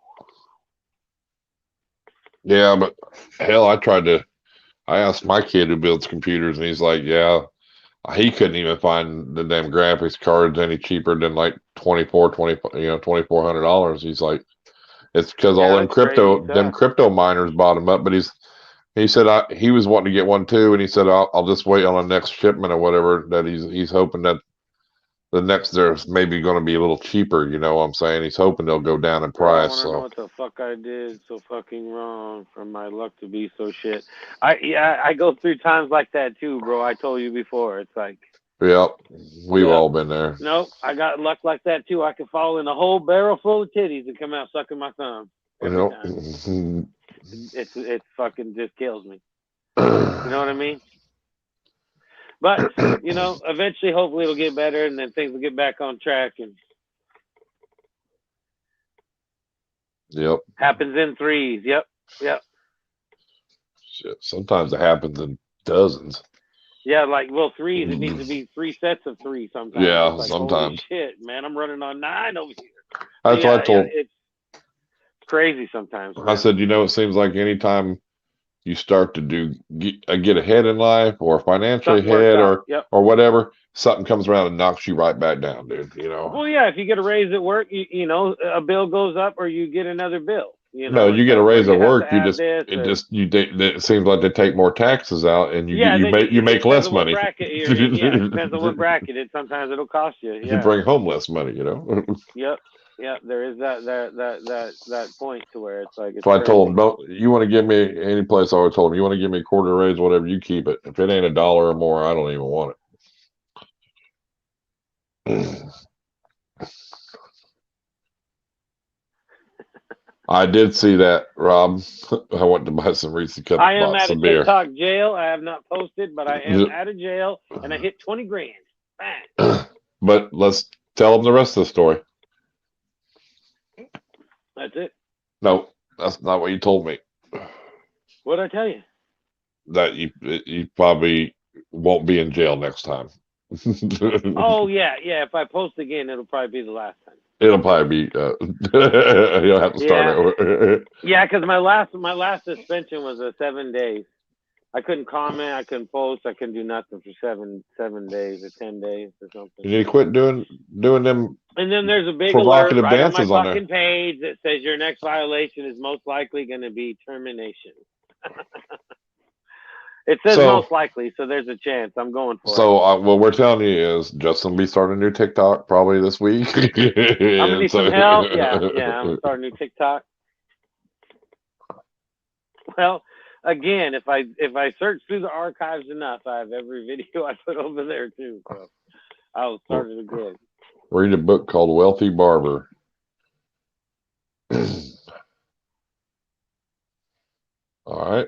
Yeah, but hell, I asked my kid who builds computers, and he's like, yeah, he couldn't even find the damn graphics cards any cheaper than like $2,400. He's like, it's because all them crypto miners bought them up. But he said he was wanting to get one too, and he said I'll just wait on the next shipment or whatever. That he's hoping that the next there's maybe going to be a little cheaper. You know what I'm saying? He's hoping they'll go down in price. I want to know what the fuck I did so fucking wrong for my luck to be so shit. I go through times like that too, bro. I told you before. It's like. Yep, we've all been there. Nope, I got luck like that too. I could fall in a whole barrel full of titties and come out sucking my thumb every time. It fucking just kills me. You know what I mean? But you know, eventually, hopefully, it'll get better, and then things will get back on track. And happens in threes. Yep. Shit, sometimes it happens in dozens. Yeah, like threes. It needs to be 3 sets of 3 sometimes. Yeah, like, sometimes. Holy shit, man, I'm running on 9 over here. That's what I told. It's crazy sometimes. Man. I said, you know, it seems like anytime you start to get ahead in life or financially ahead or whatever, something comes around and knocks you right back down, dude. You know. Well, yeah, if you get a raise at work, you know, a bill goes up or you get another bill. You know, no, you get a raise at work. It seems like they take more taxes out, and you make less money. Depends on what bracket. Sometimes it'll cost you. Yeah. You bring home less money. You know. Yep. There is that point to where it's like. So I told him, don't you want to give me any place? I always told him, you want to give me a quarter raise, whatever, you keep it. If it ain't $1 or more, I don't even want it. I did see that, Rob. I went to buy some Reese cups. I am at a TikTok jail. I have not posted, but I am out of jail, and I hit 20 grand. Bang. But let's tell them the rest of the story. That's it. No, that's not what you told me. What did I tell you? That you probably won't be in jail next time. Oh yeah. If I post again, it'll probably be the last time. It'll probably be. You'll have to start over. Yeah, because my last suspension was 7 days. I couldn't comment. I couldn't post. I couldn't do nothing for 7 days or 10 days or something. You quit doing them. And then there's a big alert right on my fucking page that says your next violation is most likely going to be termination. It says most likely, so there's a chance. I'm going for it. So what we're telling you is Justin will be starting a new TikTok probably this week. I'm gonna need some help. Yeah, I'm starting a new TikTok. Well, again, if I search through the archives enough, I have every video I put over there too. So I'll start it again. Read a book called Wealthy Barber. All right.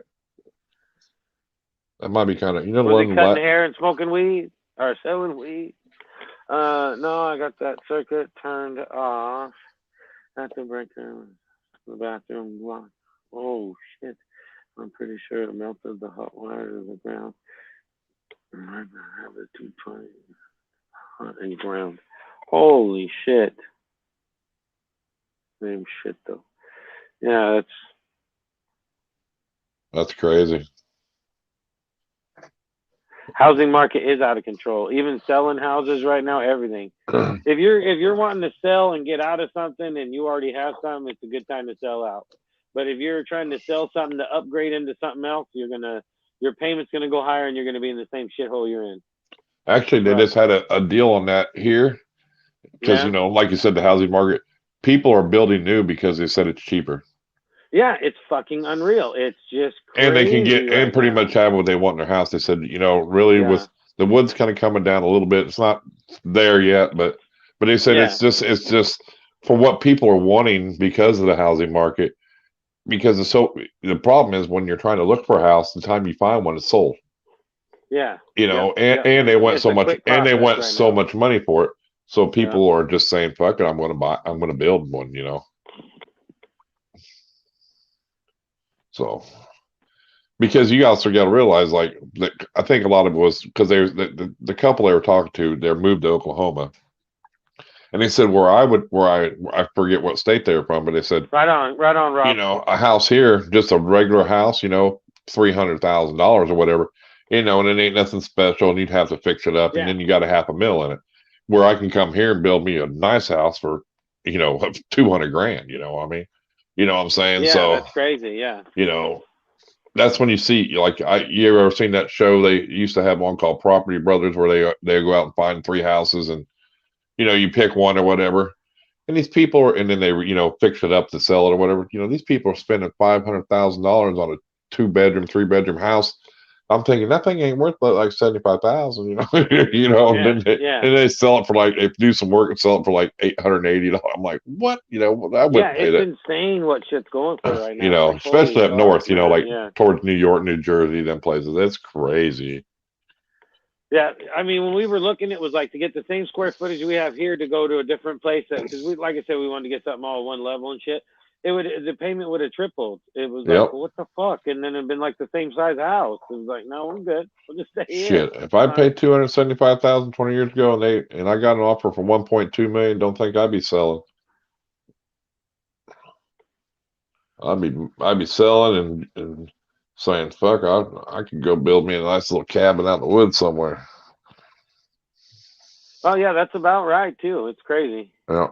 That might be kind of, Was it cutting hair and smoking weed or selling weed? No, I got that circuit turned off. At the breaker, the bathroom block. Oh shit! I'm pretty sure it melted the hot wire to the ground. I might have it 220 hot and ground. Holy shit! Same shit though. Yeah, that's crazy. Housing market is out of control. Even selling houses right now, everything. If you're wanting to sell and get out of something and you already have something, it's a good time to sell out. But if you're trying to sell something to upgrade into something else, your payment's gonna go higher and you're gonna be in the same shithole you're in. Actually, they just had a deal on that here because like you said, the housing market, people are building new because they said it's cheaper. Yeah, it's fucking unreal. It's just crazy. And they can get and pretty much have what they want in their house. They said, really with the wood's kind of coming down a little bit. It's not there yet, but they said it's just for what people are wanting because of the housing market. Because the problem is when you're trying to look for a house, the time you find one, it's sold. Yeah. And they want so much and they want so much money for it. So people are just saying, fuck it, I'm gonna build one, So, because you also got to realize, like, I think a lot of it was because the couple they were talking to, they moved to Oklahoma, and they said I forget what state they were from, but they said right on, Rob. A house here, just a regular house, $300,000 or whatever. you know, and it ain't nothing special, and you'd have to fix it up, and then you got $500,000 in it. Where I can come here and build me a nice house for, you know, 200 grand. You know what I mean? You know what I'm saying? Yeah, So that's crazy. Yeah. you know, that's when you see, like, you ever seen that show? They used to have one called Property Brothers, where they go out and find 3 houses, and you know, you pick one or whatever. And these people are, and then they, you know, fix it up to sell it or whatever. You know, these people are spending $500,000 on a 2-bedroom, 3-bedroom house. I'm thinking that thing ain't worth like 75,000. You know, you know, Yeah, and they sell it for like, if do some work and sell it for like $880. I'm like, what? You know, I wouldn't pay it's that. insane what shit's going for right now. You know, Like, especially up north. You know, like yeah. towards New York, New Jersey, them places. That's crazy. Yeah, I mean, when we were looking, it was like to get the same square footage we have here to go to a different place, because we, like I said, we wanted to get something all one level and shit. The payment would have tripled. It was like, well, what the fuck? And then it'd been like the same size house. It was like, no, I'm good. We'll just stay here. Shit, if I paid 275,000 20 years ago, and I got an offer for 1.2 million, don't think I'd be selling. I'd be selling and saying, fuck, I could go build me a nice little cabin out in the woods somewhere. Oh yeah, that's about right too. It's crazy. Yeah.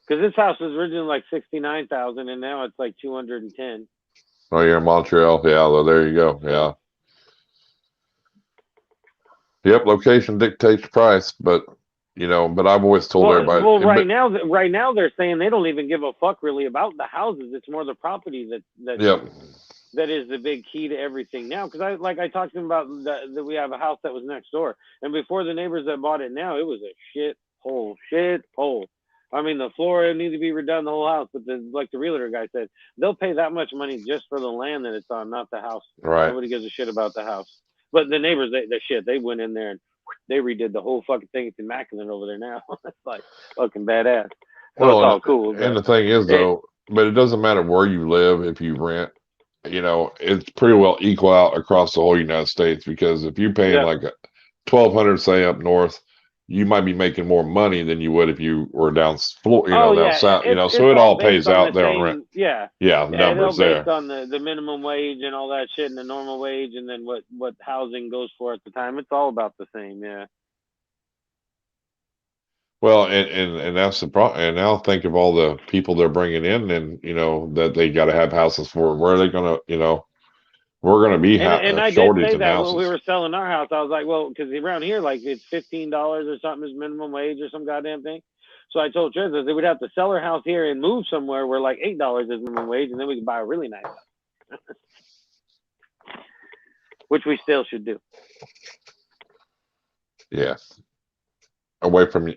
Because this house was originally like 69,000, and now it's like 210. Oh, you're in Montreal? Yeah, well, there you go. Yeah. Yep, location dictates price, but you know, but I've always told everybody. Well, right now they're saying they don't even give a fuck really about the houses. It's more the property that is the big key to everything now. Because I talked to them about that we have a house that was next door, and before the neighbors that bought it now, it was a shit hole. I mean, the floor needs to be redone, the whole house. But like the realtor guy said, they'll pay that much money just for the land that it's on, not the house. Right. Nobody gives a shit about the house. But the neighbors, they went in there and they redid the whole fucking thing. It's immaculate over there now. It's like fucking badass. So well, it's all cool. And the thing is, though, but it doesn't matter where you live if you rent. You know, it's pretty well equal out across the whole United States, because if you're paying like $1,200, say up north, you might be making more money than you would if you were down south. You know, so it all pays out there on rent. Numbers there. Based on the minimum wage and all that shit, and the normal wage, and then what housing goes for at the time. It's all about the same. Yeah. Well, and that's the problem. And now think of all the people they're bringing in, and you know that they got to have houses for. Where are they gonna? You know, we're gonna be and I shortage did say of that houses. when we were selling our house. I was like, well, because around here, like it's $15 or something is minimum wage or some goddamn thing. So I told Trez that they would have to sell our house here and move somewhere where like $8 is minimum wage, and then we could buy a really nice house, which we still should do. Yeah. Away from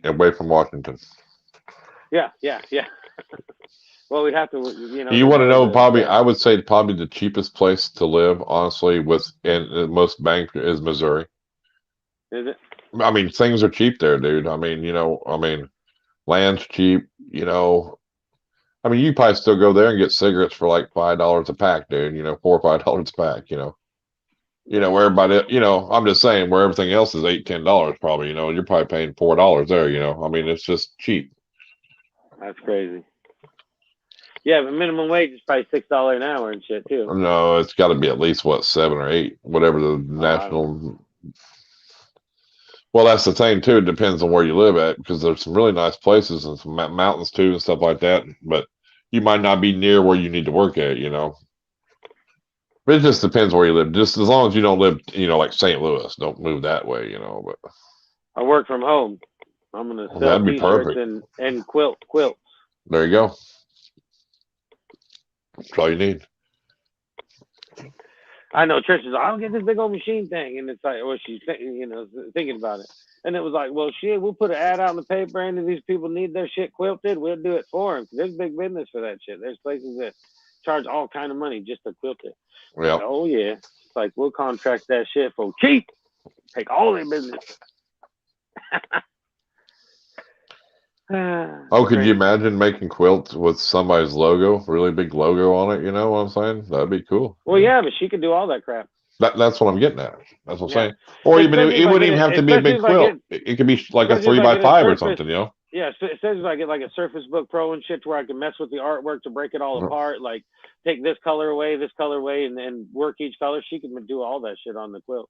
Washington. Yeah. Well, we have to, you know. You want to know probably? I would say probably the cheapest place to live, honestly, and the most bang is Missouri. Is it? I mean, things are cheap there, dude. I mean, you know, land's cheap. You know, I mean, you probably still go there and get cigarettes for like $5 a pack, dude. You know, $4 or $5 a pack. You know, where everybody, you know, I'm just saying where everything else is $8, $10 probably, you know, you're probably paying $4 there, you know. I mean, it's just cheap. That's crazy. Yeah, but minimum wage is probably $6 an hour and shit too. No, it's got to be at least what, 7 or 8, whatever the national. Well, that's the thing too. It depends on where you live at, because there's some really nice places and some mountains too and stuff like that. But you might not be near where you need to work at, you know. But it just depends where you live. Just as long as you don't live, you know, like St. Louis, don't move that way, you know. But I work from home. I'm gonna sell t-shirts and quilts. There you go. That's all you need. I know Trish is like, I'll get this big old machine thing, and it's like, well, she's thinking about it, and it was like, well, shit, we'll put an ad out in the paper, and if these people need their shit quilted, we'll do it for them. There's big business for that shit. There's places that charge all kind of money just to quilt it. Yeah. Like, oh yeah, it's like we'll contract that shit for cheap. Take all their business. Could you imagine making quilts with somebody's logo, really big logo on it? You know what I'm saying? That'd be cool. Well, yeah, but she could do all that crap. That's what I'm getting at. That's what I'm saying. Or even it wouldn't even have to be a big quilt. It could be like a 3x5 or something, you know? Yeah, it says if I get like a Surface Book Pro and shit, to where I can mess with the artwork to break it all apart, like take this color away, and then work each color. She can do all that shit on the quilt.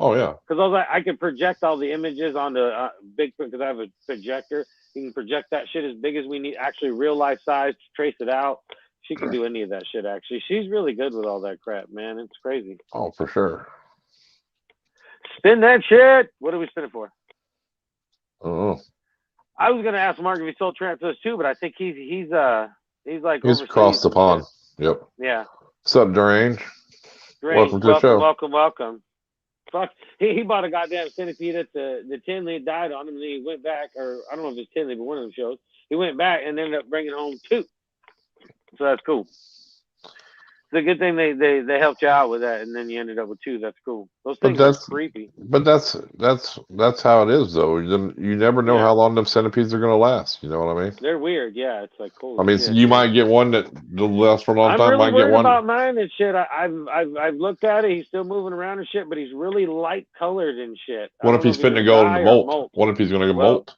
Oh yeah. Because I could project all the images onto big because I have a projector. You can project that shit as big as we need, actually real life size, trace it out. She can do any of that shit. Actually, she's really good with all that crap, man. It's crazy. Oh, for sure. Spin that shit. What are we spinning for? Oh. I was gonna ask Mark if he sold transfers too, but I think he's like He's across the pond. Shit. Yep. Yeah. What's up, Deranged? Welcome to the show. Welcome. Fuck. He bought a goddamn centipede at the Tinley, died on him, and then he went back, or I don't know if it's Tinley, but one of them shows. He went back and ended up bringing home 2. So that's cool. It's a good thing they helped you out with that, and then you ended up with 2. That's cool. Those things are creepy. But that's how it is, though. You never know how long them centipedes are going to last. You know what I mean? They're weird. Yeah, it's like cool. I mean, you might get one that will last for a long time. I'm really worried about mine and shit. I've looked at it. He's still moving around and shit, but he's really light colored and shit. What if he's fitting to go into molt? What if he's going to go molt?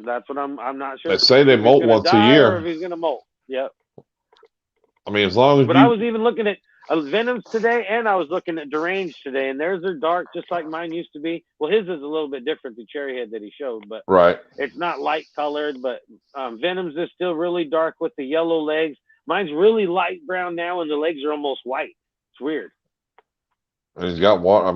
That's what I'm not sure. They say they molt once a year. Or if he's going to molt. Yep. I mean, as long as. But I was even looking at Venoms today, and I was looking at Deranged today, and theirs are dark, just like mine used to be. Well, his is a little bit different, the cherry head that he showed, but it's not light colored. But Venom's is still really dark with the yellow legs. Mine's really light brown now, and the legs are almost white. It's weird. And he's got water. I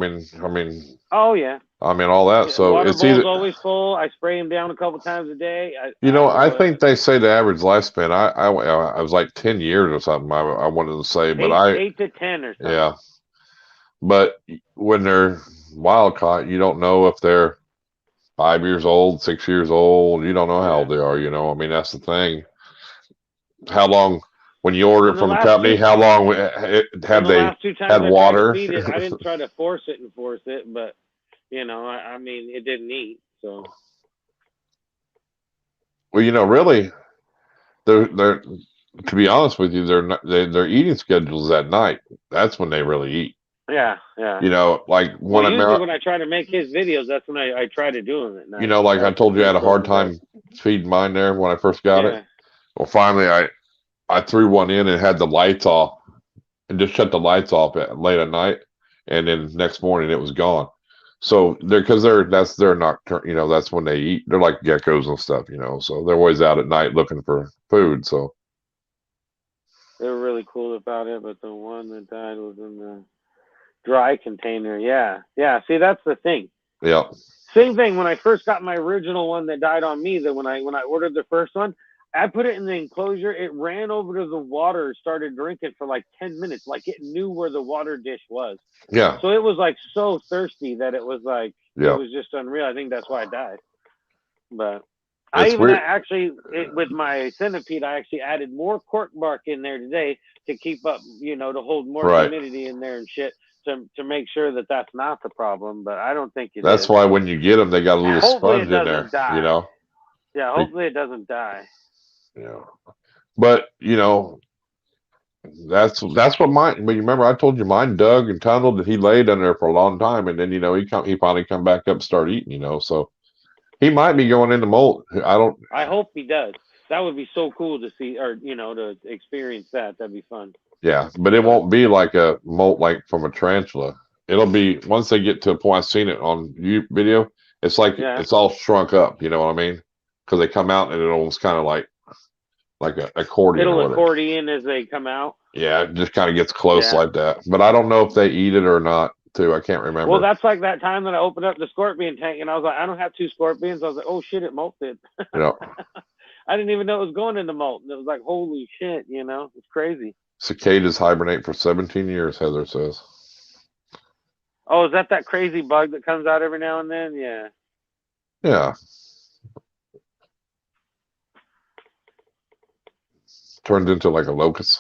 mean. Oh yeah. I mean all that. So water it's either always full. I spray him down a couple times a day. I think they say the average lifespan. I was like 10 years or something. I wanted to say, but 8 to 10 or something. Yeah. But when they're wild caught, you don't know if they're 5 years old, 6 years old. You don't know how old they are. You know, I mean that's the thing. How long? When you order it from a company, how long have they had water? I didn't try to force it, but you know, I mean, it didn't eat. So, well, you know, really, they're to be honest with you, their eating schedules at night. That's when they really eat. Yeah. You know, like usually when I try to make his videos, that's when I try to do them at night. You know, like I told you, I had a hard time feeding mine there when I first got it. Well, finally, I threw one in and had the lights off and just shut the lights off late at night. And then next morning it was gone. So that's their nocturnal, you know, that's when they eat. They're like geckos and stuff, you know, so they're always out at night looking for food. So they were really cool about it. But the one that died was in the dry container. Yeah. See, that's the thing. Yeah. Same thing when I first got my original one that died on me, that when I ordered the first one, I put it in the enclosure. It ran over to the water, started drinking for like 10 minutes. Like it knew where the water dish was. Yeah. So it was like so thirsty that it was like, it was just unreal. I think that's why it died. But with my centipede, I actually added more cork bark in there today to keep up, you know, to hold more humidity in there and shit to make sure that that's not the problem. But I don't think that's why when you get them, they got a little sponge in there, you know? Yeah. Hopefully it doesn't die. Yeah, but you know, that's what mine. But you remember, I told you mine dug and tunneled, and he laid under there for a long time, and then you know he finally come back up and start eating. You know, so he might be going into molt. I hope he does. That would be so cool to see, or you know, to experience that. That'd be fun. Yeah, but it won't be like a molt like from a tarantula. It'll be once they get to a point. I've seen it on video. It's like it's all shrunk up. You know what I mean? Because they come out and it almost kind of like an accordion. It'll accordion as they come out. Yeah, it just kind of gets close like that. But I don't know if they eat it or not, too. I can't remember. Well, that's like that time that I opened up the scorpion tank, and I was like, I don't have 2 scorpions. I was like, oh, shit, it molted. Yeah. I didn't even know it was going into molt. And it was like, holy shit, you know? It's crazy. Cicadas hibernate for 17 years, Heather says. Oh, is that crazy bug that comes out every now and then? Yeah. Yeah. Turned into like a locust.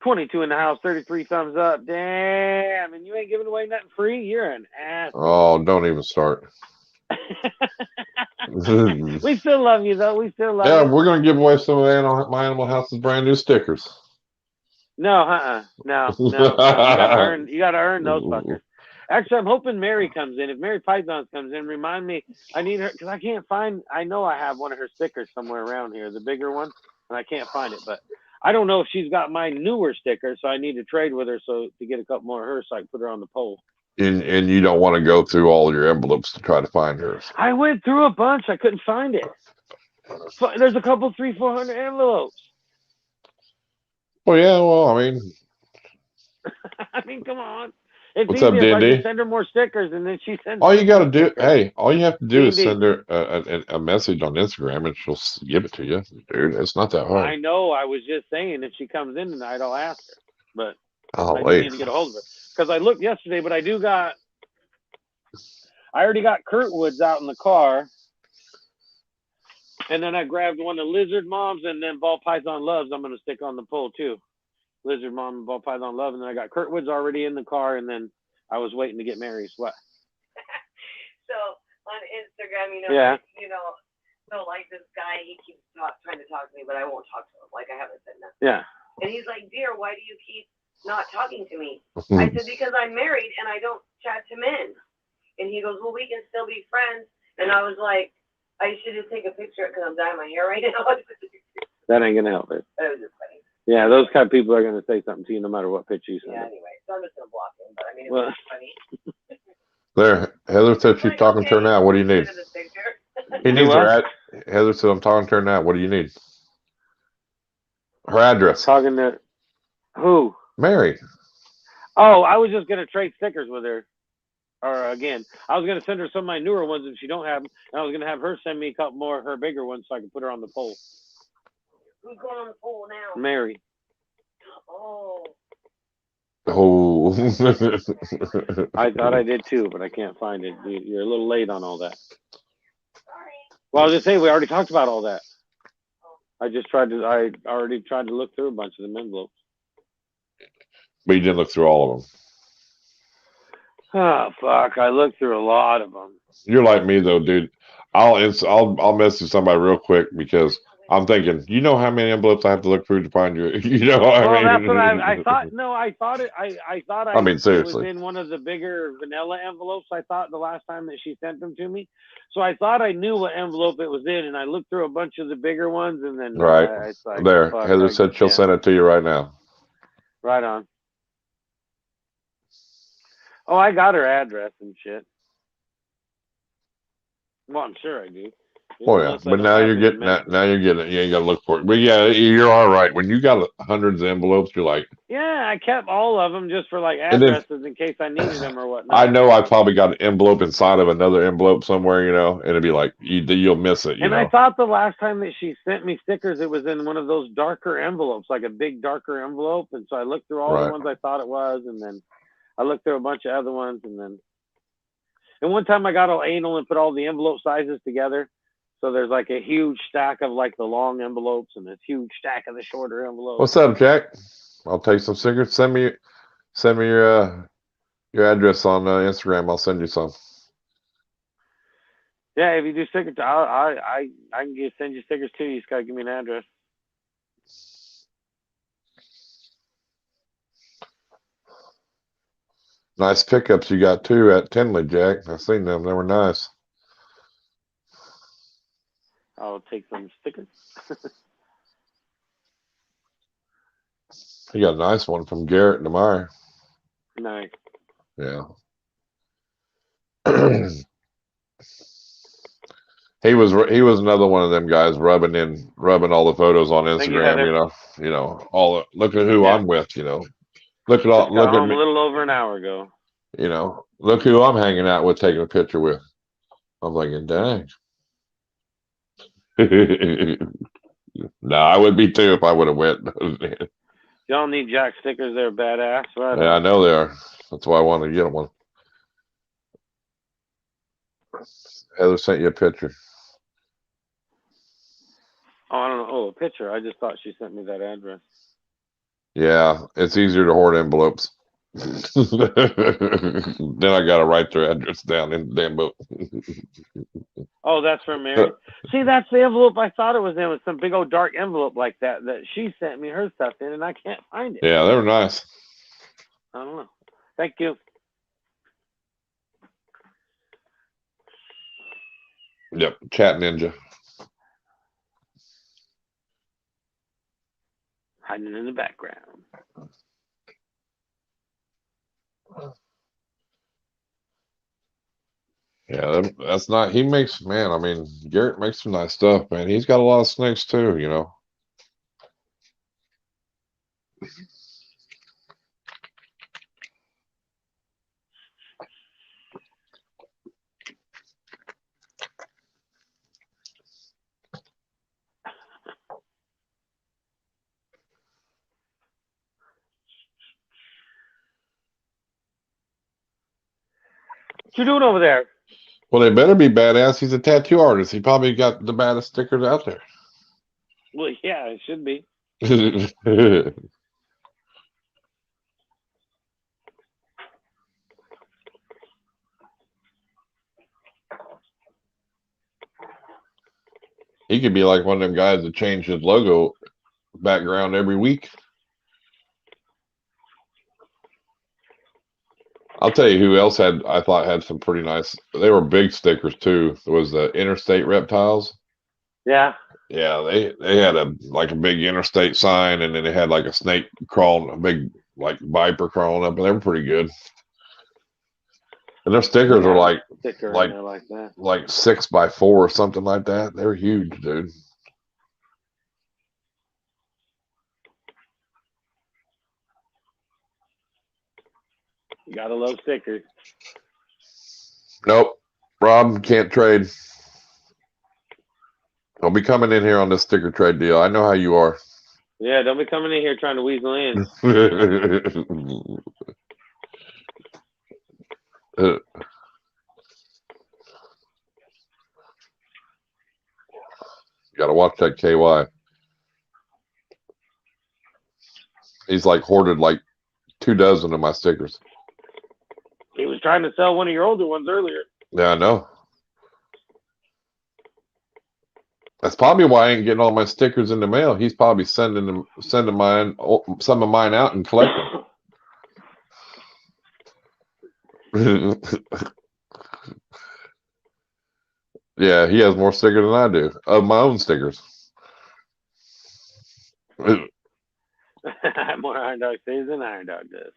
22 in the house, 33 thumbs up. Damn, and you ain't giving away nothing free? You're an ass. Oh, don't even start. We still love you, though. We still love you. Yeah, we're going to give away some of my Animal House's brand new stickers. No. You got to earn those fuckers. Actually, I'm hoping Mary comes in. If Mary Python comes in, remind me. I need her, because I can't find. I know I have one of her stickers somewhere around here, the bigger one, and I can't find it. But I don't know if she's got my newer sticker, so I need to trade with her to get a couple more of hers so I can put her on the poll. And you don't want to go through all your envelopes to try to find hers. I went through a bunch. I couldn't find it. So there's a couple 300-400 envelopes. Well, yeah. Well, I mean, I mean, come on. It's what's up, easy if I D&D? just send her more stickers and then she sends. All you got to do, hey, all you have to do is D&D. send her a message on Instagram, and she'll give it to you, dude. It's not that hard. I know. I was just saying, if she comes in tonight, I'll ask her. But I do need to get a hold of her because I looked yesterday, but I already got Kurtwood's out in the car, and then I grabbed one of Lizard Mom's, and then Ball Python Loves. I'm gonna stick on the pole too. Lizard Mom and Ball Python Love, and then I got Kurtwood's already in the car, and then I was waiting to get Mary's. What? So on Instagram, yeah. So like this guy, he keeps trying to talk to me, but I won't talk to him. Like I haven't said nothing. Yeah. And he's like, "Dear, why do you keep not talking to me?" I said, "Because I'm married and I don't chat to men." And he goes, "Well, we can still be friends." And I was like, "I should just take a picture because I'm dyeing my hair right now." That ain't gonna help it. But it was just funny. Yeah, those kind of people are gonna say something to you no matter what picture you send. Yeah. Anyway, so I'm just gonna block him. But I mean, it was funny. There, Heather said she's talking to her now. What do you need? He needs her Heather said I'm talking to her now. What do you need? Her address. Talking to who? Mary. Oh, I was just gonna trade stickers with her. Or again, I was gonna send her some of my newer ones if she don't have them, and I was gonna have her send me a couple more of her bigger ones so I can put her on the pole. Who's going on the pole now? Mary. Oh. Oh. I thought I did too, but I can't find it. You're a little late on all that. Sorry. Well, I'll just say we already talked about all that. I already tried to look through a bunch of them envelopes. But you didn't look through all of them. Oh fuck! I looked through a lot of them. You're like me though, dude. I'll message somebody real quick because I'm thinking, you know how many envelopes I have to look through to find your, you know what I mean? Well, that's what I thought. No, I thought I mean, seriously. It was in one of the bigger vanilla envelopes. I thought the last time that she sent them to me, so I thought I knew what envelope it was in, and I looked through a bunch of the bigger ones, and then right it's like, there. Heather said she'll send it to you right now. Right on. Oh, I got her address and shit. Well, I'm sure I do. Oh yeah, but now you're getting that. Now you're getting it. You ain't got to look for it. But yeah, you're all right. When you got hundreds of envelopes, you're like, yeah, I kept all of them just for like addresses in case I needed them or whatnot. I know I probably got an envelope inside of another envelope somewhere, you know, and it'd be like you'll miss it. You know? I thought the last time that she sent me stickers, it was in one of those darker envelopes, like a big darker envelope. And so I looked through all the ones I thought it was, and then I looked through a bunch of other ones, and one time I got all anal and put all the envelope sizes together. So there's like a huge stack of like the long envelopes and this huge stack of the shorter envelopes. What's up, Jack? I'll take some stickers. Send me your address on Instagram. I'll send you some. Yeah, if you do stickers, I can send you stickers too. You just gotta give me an address. Nice pickups you got too at Tinley, Jack. I've seen them. They were nice. I'll take some stickers. You got a nice one from Garrett Nemeyer. Nice. Yeah. He was another one of them guys rubbing all the photos on Instagram. You know, look at who I'm with. You know, look at me. A little over an hour ago. You know, look who I'm hanging out with, taking a picture with. I'm thinking, dang. No, I would be too if I would have went. Y'all need Jack stickers. They're badass, right? Yeah, I know they are. That's why I wanted to get one. Heather sent you a picture. Oh, I don't know. Oh, a picture. I just thought she sent me that address. Yeah, it's easier to hoard envelopes. Then I got to write their address down in the damn book. Oh, that's from Mary. See, that's the envelope I thought it was in. With some big old dark envelope like that she sent me her stuff in, and I can't find it. Yeah, they were nice. I don't know. Thank you. Yep, Chat Ninja. Hiding in the background. Yeah, that's not. He makes, man. I mean, Garrett makes some nice stuff, man. He's got a lot of snakes too, you know. What you doing over there? Well, they better be badass. He's a tattoo artist. He probably got the baddest stickers out there. Well, yeah, it should be. He could be like one of them guys that change his logo background every week. I'll tell you who else I thought had some pretty nice. They were big stickers too. It was the Interstate Reptiles. Yeah. Yeah, they had a big interstate sign, and then they had like a snake crawling, a big like viper crawling up, and they were pretty good. And their stickers were like 6x4 or something like that. They were huge, dude. You gotta love stickers. Nope, Rob can't trade. Don't be coming in here on this sticker trade deal. I know how you are. Yeah, don't be coming in here trying to weasel in. Gotta watch that KY. He's like hoarded like 24 of my stickers. He was trying to sell one of your older ones earlier. Yeah, I know. That's probably why I ain't getting all my stickers in the mail. He's probably sending some of mine out and collecting. Yeah, he has more stickers than I do of my own stickers. More Irondogg stays than Irondogg does.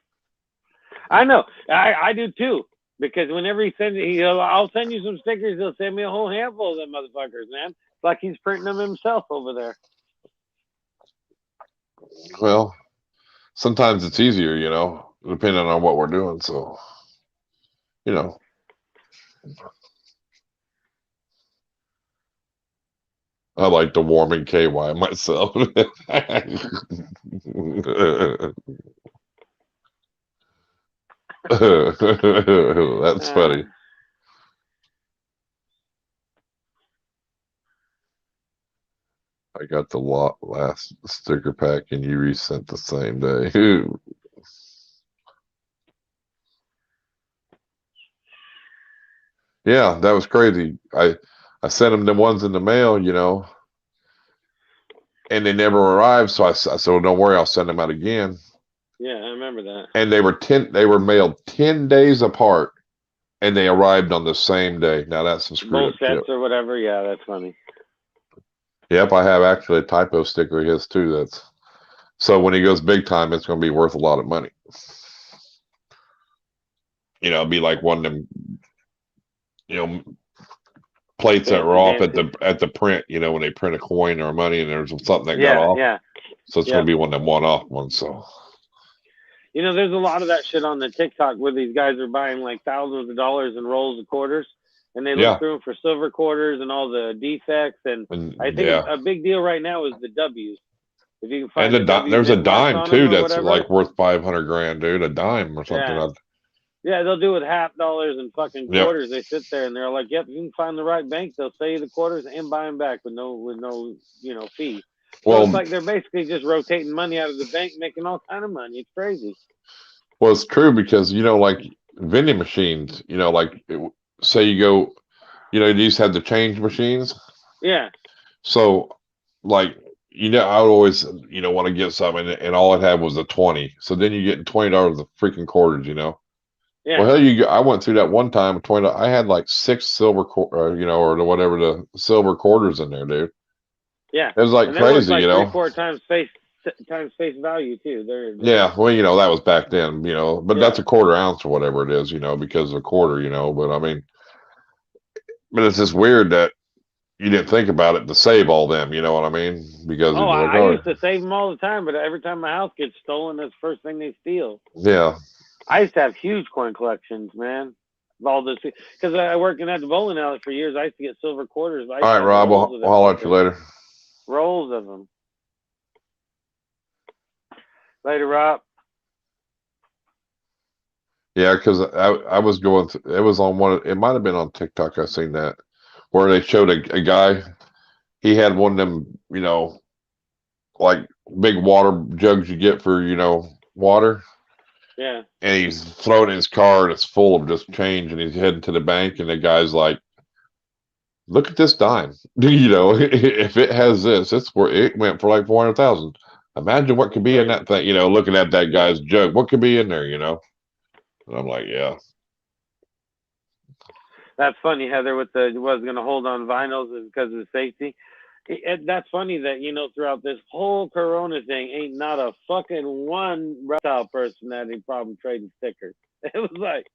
I know. I do too. Because whenever he sends it, I'll send you some stickers. He'll send me a whole handful of them motherfuckers, man. It's like he's printing them himself over there. Well, sometimes it's easier, you know, depending on what we're doing. So, you know. I like the warming KY myself. That's funny. I got the last sticker pack and you resent the same day. Yeah, that was crazy. I sent them the ones in the mail, you know, and they never arrived. So I said, well, don't worry, I'll send them out again. Yeah, I remember that. And they were mailed 10 days apart, and they arrived on the same day. Now that's some screwed up sets or whatever. Yeah, that's funny. Yep, I have actually a typo sticker of his too. So when he goes big time, it's going to be worth a lot of money. You know, it'd be like one of them, you know, plates that were off at the print. You know, when they print a coin or money, and there's something that got off. Yeah. So it's going to be one of them one-off ones. So. You know, there's a lot of that shit on the TikTok where these guys are buying like thousands of dollars in rolls of quarters, and they look through them for silver quarters and all the defects. And I think a big deal right now is the W's. If you can find there's a dime too that's like worth $500,000, dude. A dime or something. Yeah, they'll do it with half dollars and fucking quarters. They sit there and they're like, "Yep, you can find the right bank. They'll sell you the quarters and buy them back with no fee." Well, it's like they're basically just rotating money out of the bank, making all kind of money. It's crazy. Well, it's true because, you know, like vending machines, you know, like say you go, you know, you used to have the change machines. Yeah. So, like, you know, I would always, you know, want to get something, and all it had was a 20. So then you get $20 of freaking quarters, you know. Yeah. Well, hell, I went through that one time. I had like 6 silver, you know, or whatever the silver quarters in there, dude. Yeah, it was like crazy, you know. 3-4 times face value too. Yeah, well, you know, that was back then, you know, but that's a quarter ounce or whatever it is, you know, because of a quarter, you know. But I mean, But it's just weird that you didn't think about it to save all them. You know what I mean? Because I used to save them all the time, but every time my house gets stolen, that's the first thing they steal. Yeah. I used to have huge coin collections, man. All this because I worked at the bowling alley for years. I used to get silver quarters. All right, Rob. I'll holler at you later. Rolls of them. Later, Rob. Yeah, because I was going through, it was on one, it might have been on TikTok. I seen that where they showed a guy, he had one of them, you know, like big water jugs you get for, you know, water. Yeah. And he's throwing his car and it's full of just change and he's heading to the bank and the guy's like, look at this dime. You know, if it has this, it's where it went for like 400,000. Imagine what could be in that thing, you know, looking at that guy's jug. What could be in there, you know? And I'm like, yeah. That's funny, Heather, with the was going to hold on vinyls because of safety. That's funny that, you know, throughout this whole Corona thing, ain't not a fucking one reptile person had any problem trading stickers. It was like,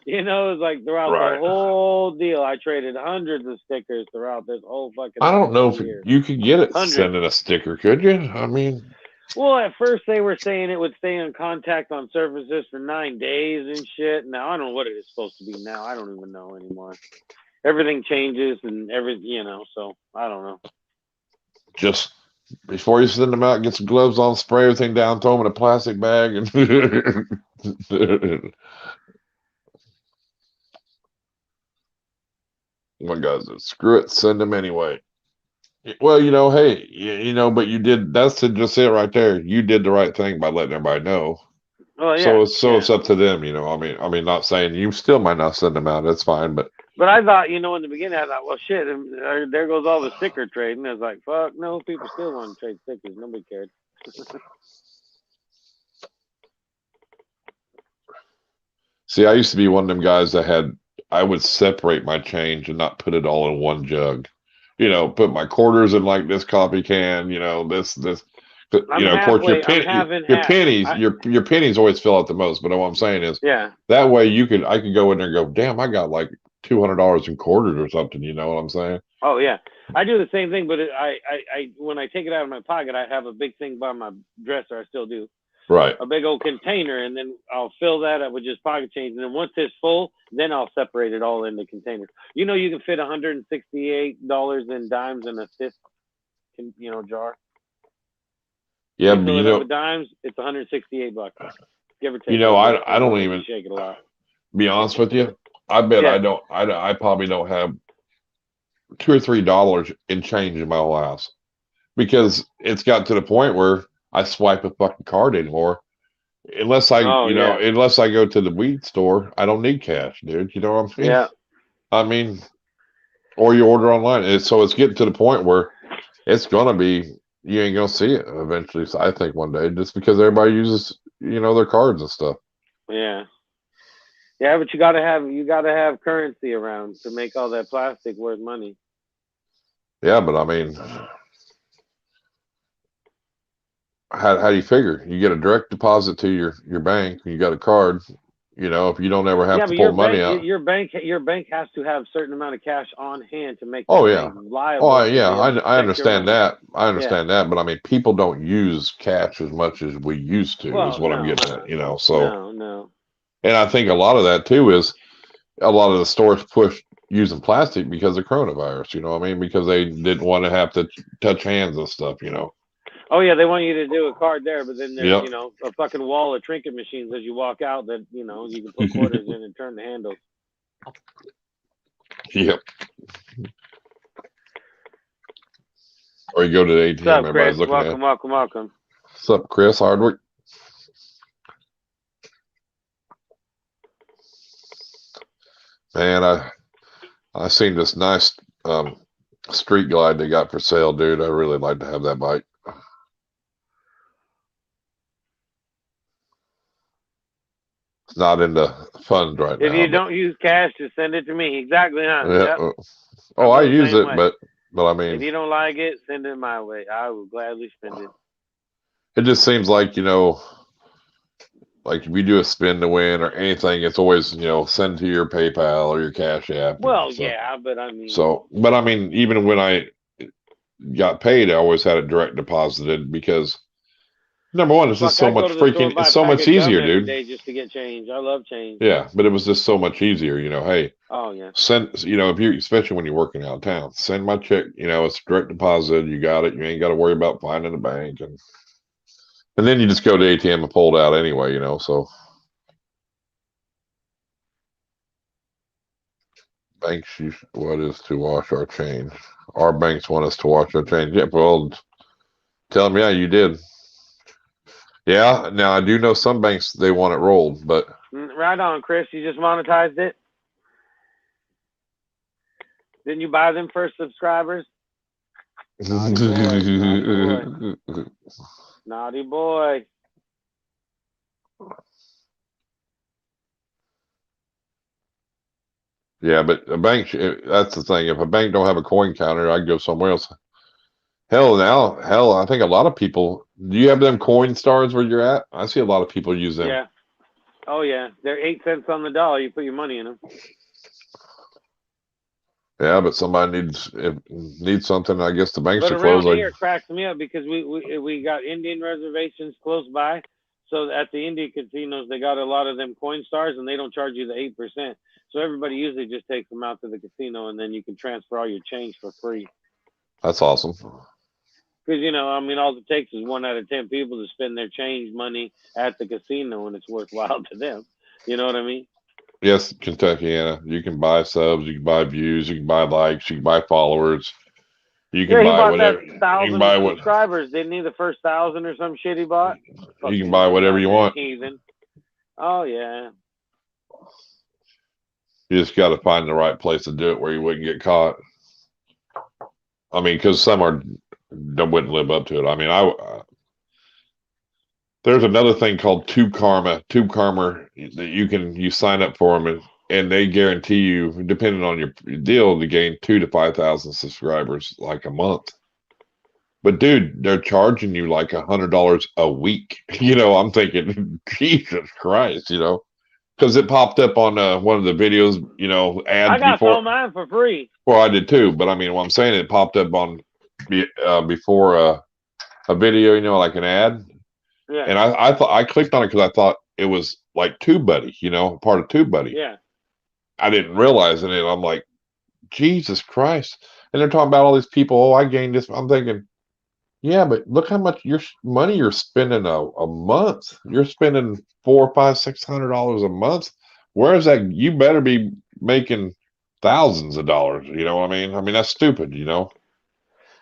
you know, it was like throughout the whole deal, I traded hundreds of stickers throughout this whole fucking. I don't know if you could get it sending a sticker, could you? I mean. Well, at first they were saying it would stay in contact on surfaces for 9 days and shit. Now I don't know what it is supposed to be now. I don't even know anymore. Everything changes and you know, so I don't know. Just before you send them out, get some gloves on, spray everything down, throw them in a plastic bag, and one guy said, screw it, send them anyway. Well, you know, hey, you know, but you did, that's just it right there. You did the right thing by letting everybody know. Well, yeah. So it's up to them, you know. I mean, not saying you still might not send them out. That's fine, but I thought, you know, in the beginning, I thought, well, shit, there goes all the sticker trading. I was like, fuck, no, people still want to trade stickers. Nobody cared. See, I used to be one of them guys that I would separate my change and not put it all in one jug. You know, put my quarters in like this coffee can, you know, this. You know, of course, your pennies always fill out the most. But what I'm saying is, yeah, that way I could go in there and go, damn, I got like $200 in quarters or something. You know what I'm saying? Oh yeah, I do the same thing. But I when I take it out of my pocket, I have a big thing by my dresser. I still do. Right. A big old container, and then I'll fill that up with just pocket change. And then once it's full, then I'll separate it all into containers. You know, you can fit $168 in dimes in a fifth, you know, jar. Yeah, but you know, with dimes, it's $168. Give or take. You know, I don't even shake it a lot. Be honest with you. I bet I probably don't have $2 or $3 in change in my whole house because it's got to the point where I swipe a fucking card anymore. Unless unless I go to the weed store, I don't need cash, dude. You know what I'm saying? Yeah. I mean, or you order online. So it's getting to the point where it's gonna be, you ain't gonna see it eventually. So I think one day, just because everybody uses, you know, their cards and stuff. Yeah. Yeah, but you gotta have currency around to make all that plastic worth money. Yeah, but I mean, how do you figure? You get a direct deposit to your bank. You got a card. You know, if you don't ever have to pull money out. Your bank has to have a certain amount of cash on hand to make. Liable. Oh yeah, I understand that. I understand that, but I mean, people don't use cash as much as we used to. Is what I'm getting at. You know, so no. And I think a lot of that too is a lot of the stores pushed using plastic because of coronavirus. You know what I mean? Because they didn't want to have to touch hands and stuff. You know. Oh yeah, they want you to do a card there, but then there's you know, a fucking wall of trinket machines as you walk out that, you know, you can put quarters in and turn the handles. Yep. Or you go to the ATM. What's up, everybody's Chris? looking Welcome. What's up, Chris Hardwick? Man, I seen this nice street glide they got for sale, dude. I really like to have that bike. Not into funds right now. If you don't use cash, just send it to me. Exactly, huh? Yeah. Yep. Oh, I use it, but I mean, if you don't like it, send it my way. I will gladly spend it. It just seems like, you know, like if you do a spin to win or anything, it's always, you know, send to your PayPal or your Cash App. Well, so, yeah, but I mean. So, but I mean, even when I got paid, I always had it direct deposited because number one, it's just so much freaking, it's so much easier, dude. Day just to get change. I love change. Yeah, but it was just so much easier, you know. Hey, oh yeah, send, you know, if you, especially when you're working out of town, send my check. You know, it's direct deposit. You got it. You ain't got to worry about finding a bank, and then you just go to ATM and pull it out anyway, you know. So banks, what is to wash our change? Our banks want us to wash our change. Yeah, well, tell them, yeah, you did. Yeah, now I do know some banks, they want it rolled, but. Right on, Chris. You just monetized it? Didn't you buy them first subscribers? Naughty boy. Naughty boy. Yeah, but a bank, that's the thing. If a bank don't have a coin counter, I'd go somewhere else. Hell, I think a lot of people, do you have them coin stars where you're at? I see a lot of people use them. Yeah. Oh, yeah. They're 8 cents on the dollar. You put your money in them. Yeah, but somebody needs something. I guess the banks are closed. But around here, it cracks me up because we got Indian reservations close by. So at the Indian casinos, they got a lot of them coin stars, and they don't charge you the 8%. So everybody usually just takes them out to the casino, and then you can transfer all your change for free. That's awesome. Because, you know, I mean, all it takes is 1 out of 10 people to spend their change money at the casino, and it's worthwhile to them. You know what I mean? Yes, Kentuckiana. You can buy subs, you can buy views, you can buy likes, you can buy followers. You can buy whatever. That 1,000 subscribers, didn't he? The first 1,000 or some shit he bought? You can buy whatever you want. Heathen. Oh, yeah. You just got to find the right place to do it where you wouldn't get caught. I mean, because some wouldn't live up to it. I mean, there's another thing called Tube Karma that you sign up for them and they guarantee you, depending on your deal, to gain 2,000 to 5,000 subscribers like a month. But dude, they're charging you like $100 a week. You know, I'm thinking, Jesus Christ, you know, because it popped up on one of the videos, you know, ads. I got all mine for free. Well, I did too, but I mean, what I'm saying, it popped up on before a video, you know, like an ad. Yeah. And I clicked on it because I thought it was like TubeBuddy, you know, part of TubeBuddy. Yeah. I didn't realize it. And I'm like, Jesus Christ. And they're talking about all these people. Oh, I gained this. I'm thinking, yeah, but look how much money you're spending a month. You're spending $400, $500, $600 a month. Where is that? You better be making thousands of dollars. You know what I mean? I mean, that's stupid, you know?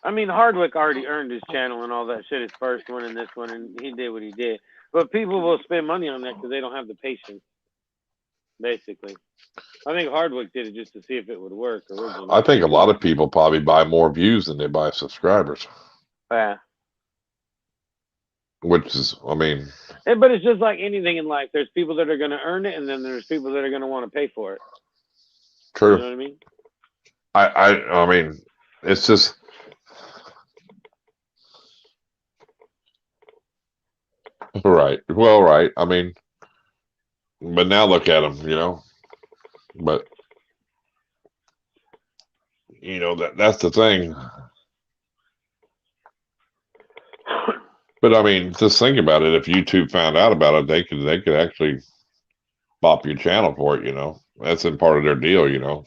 I mean, Hardwick already earned his channel and all that shit, his first one and this one, and he did what he did. But people will spend money on that because they don't have the patience, basically. I think Hardwick did it just to see if it would work originally. I think a lot of people probably buy more views than they buy subscribers. Yeah. Which is, I mean. But it's just like anything in life. There's people that are going to earn it, and then there's people that are going to want to pay for it. True. You know what I mean? I mean, it's just. Right. Well, right. I mean, but now look at them, you know. But you know that's the thing. But I mean, just think about it. If YouTube found out about it, they could actually bop your channel for it. You know, that's in part of their deal. You know.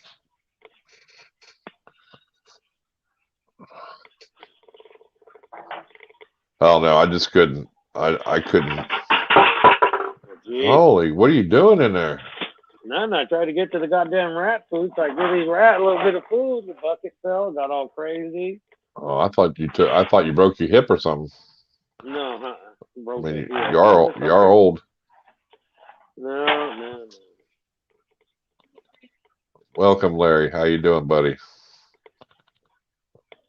Oh no, I just couldn't. I couldn't. Jeez. Holy, what are you doing in there? None. I tried to get to the goddamn rat food, so I give these rat a little bit of food. The bucket fell, got all crazy. Oh, I thought you broke your hip or something. No, broke I mean, it. you are old. No. Welcome, Larry. How you doing, buddy?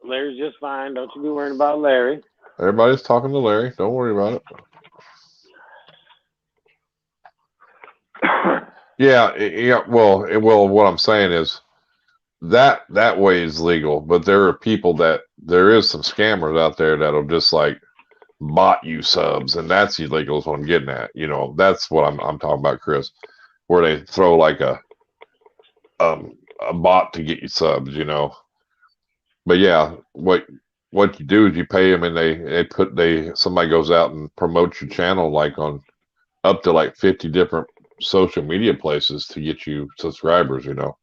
Larry's just fine. Don't you be worrying about Larry. Everybody's talking to Larry. Don't worry about it. Yeah. Well, what I'm saying is that way is legal, but there are people there is some scammers out there that'll just like bought you subs, and that's illegal is what I'm getting at. You know, that's what I'm talking about, Chris, where they throw like a bot to get you subs, you know. But yeah, what you do is you pay them, and somebody goes out and promotes your channel like on up to like 50 different social media places to get you subscribers, you know.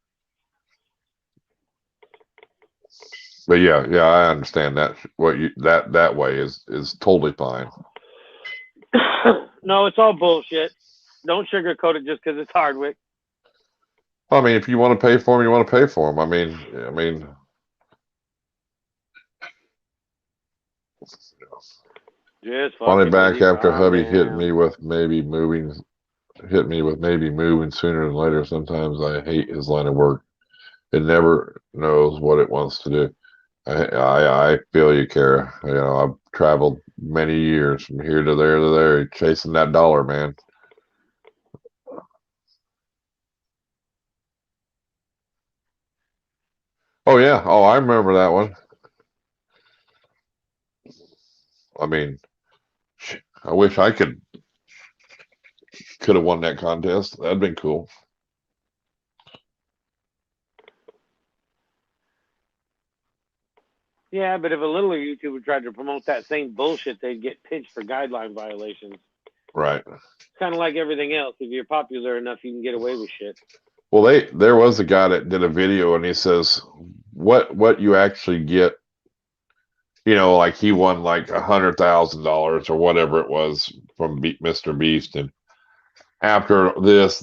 But yeah, I understand that that way is totally fine. No, it's all bullshit. Don't sugarcoat it just because it's Hardwick. I mean, if you want to pay for them, you want to pay for them. I mean, Just finally back after hubby hit me with maybe moving sooner than later. Sometimes I hate his line of work. It never knows what it wants to do. I feel you, Kara. You know, I've traveled many years from here to there, chasing that dollar, man. Oh yeah. Oh, I remember that one. I mean, I wish I could have won that contest. That'd been cool. Yeah, but if a littler YouTuber tried to promote that same bullshit, they'd get pinched for guideline violations. Right. It's kind of like everything else. If you're popular enough, you can get away with shit. Well, there was a guy that did a video, and he says what you actually get. You know, like he won like $100,000 or whatever it was from Mr. Beast, and after this,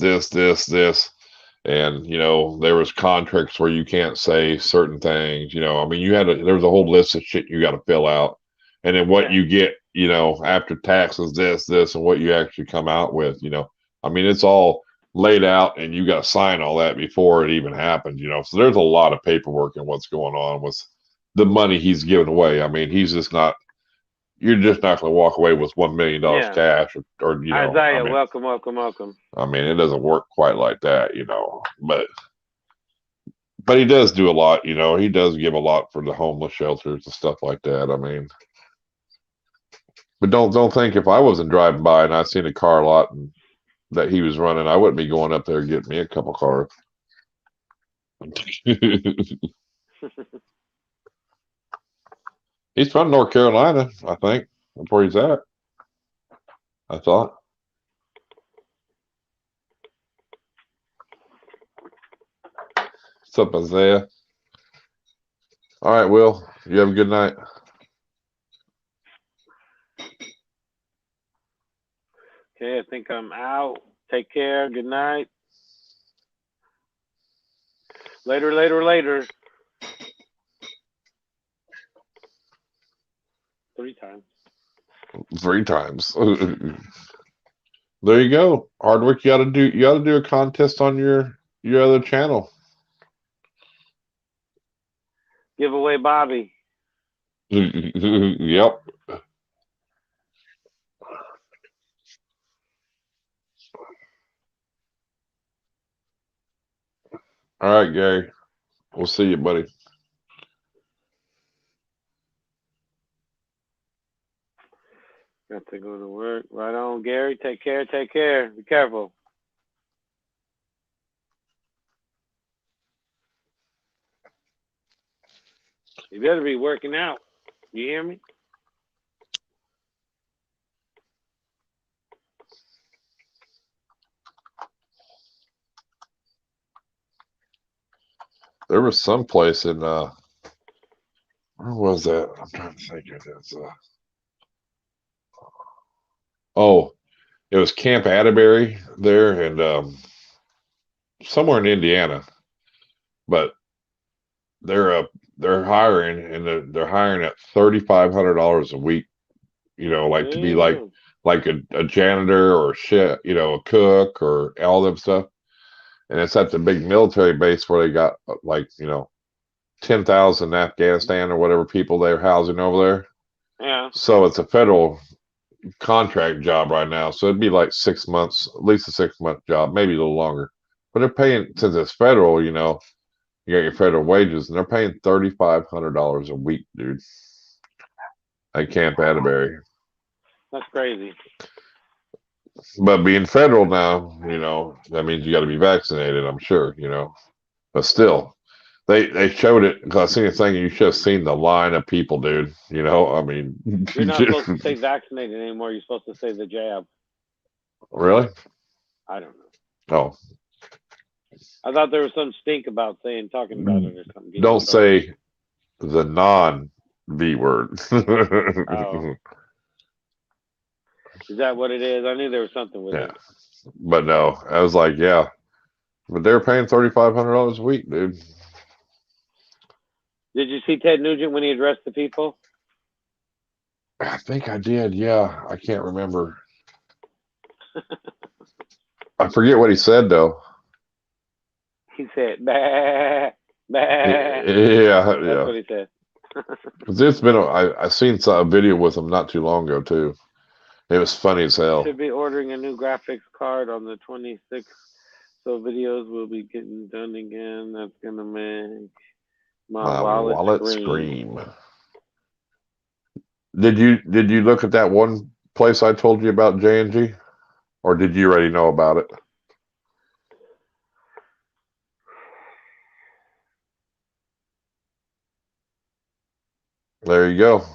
and you know there was contracts where you can't say certain things. You know, I mean, there was a whole list of shit you got to fill out, and then what you get, you know, after taxes, this, and what you actually come out with. You know, I mean, it's all laid out, and you got to sign all that before it even happens. You know, so there's a lot of paperwork in what's going on with the money he's giving away. I mean, you're just not going to walk away with $1 million cash or you know. Isaiah, I mean, welcome. I mean, it doesn't work quite like that, you know. But he does do a lot, you know. He does give a lot for the homeless shelters and stuff like that. I mean, but don't think if I wasn't driving by and I seen a car lot and that he was running, I wouldn't be going up there and getting me a couple cars. He's from North Carolina, I think. That's where he's at. I thought. What's up, Isaiah? All right, Will. You have a good night. Okay, I think I'm out. Take care. Good night. Later. 3 times. 3 times. There you go. Hardwick, you ought to do a contest on your other channel. Give away Bobby. Yep. All right, Gary. We'll see you, buddy. Got to go to work. Right on, Gary. Take care. Be careful. You better be working out. You hear me? There was some place in where was that? I'm trying to think of this. Oh, it was Camp Atterbury there, and somewhere in Indiana. But they're hiring, and they're hiring at $3,500 a week. You know, like to be like a janitor or shit, you know, a cook or all them stuff. And it's at the big military base where they got like, you know, 10,000 Afghanistan or whatever people they're housing over there. Yeah. So it's a federal contract job right now. So it'd be like 6 months, at least a 6-month job, maybe a little longer. But they're paying, since it's federal, you know, you got your federal wages, and they're paying $3,500 a week, dude. At Camp Atterbury. That's crazy. But being federal now, that means you got to be vaccinated, I'm sure, But still, they showed it, because I seen a thing, you should have seen the line of people, dude. I mean. You're not supposed to say vaccinated anymore. You're supposed to say the jab. Really? I don't know. Oh. I thought there was some stink about talking about it or something. Don't say the non-V word. Oh. Is that what it is? I knew there was something with it. But no, I was like, yeah. But they're paying $3,500 a week, dude. Did you see Ted Nugent when he addressed the people? I think I did, yeah. I can't remember. I forget what he said, though. He said, bah, bah. Yeah. That's what he said. Because it's been, I seen a video with him not too long ago, too. It was funny as hell. Should be ordering a new graphics card on the 26th, so videos will be getting done again. That's going to make my wallet scream. Did you look at that one place I told you about, J&G? Or did you already know about it? There you go.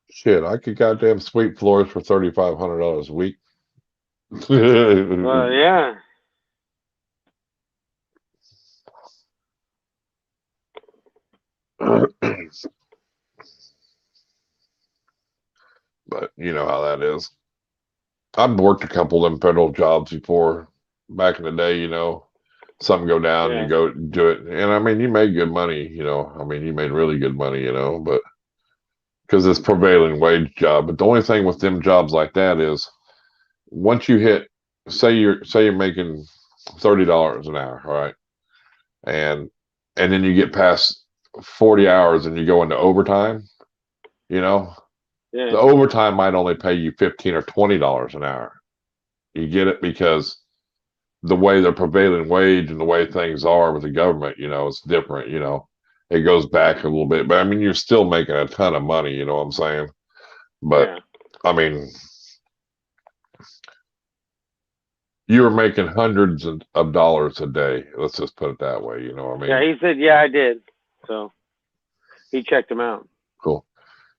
Shit, I could goddamn sweep floors for $3,500 a week. Well, yeah. But you know how that is. I've worked a couple of them federal jobs before, back in the day. Something go down, you go do it, and I mean, you made good money. I mean, you made really good money. But because it's prevailing wage job. But the only thing with them jobs like that is, once you hit, say you're making $30 an hour, all right, and then you get past 40 hours and you go into overtime, the overtime might only pay you $15 or $20 an hour. You get it? Because the way the prevailing wage and the way things are with the government, it's different. It goes back a little bit, but I mean, you're still making a ton of money. You know what I'm saying? But I mean, you were making hundreds of dollars a day. Let's just put it that way. You know what I mean? Yeah, he said, yeah, I did. So he checked him out. Cool.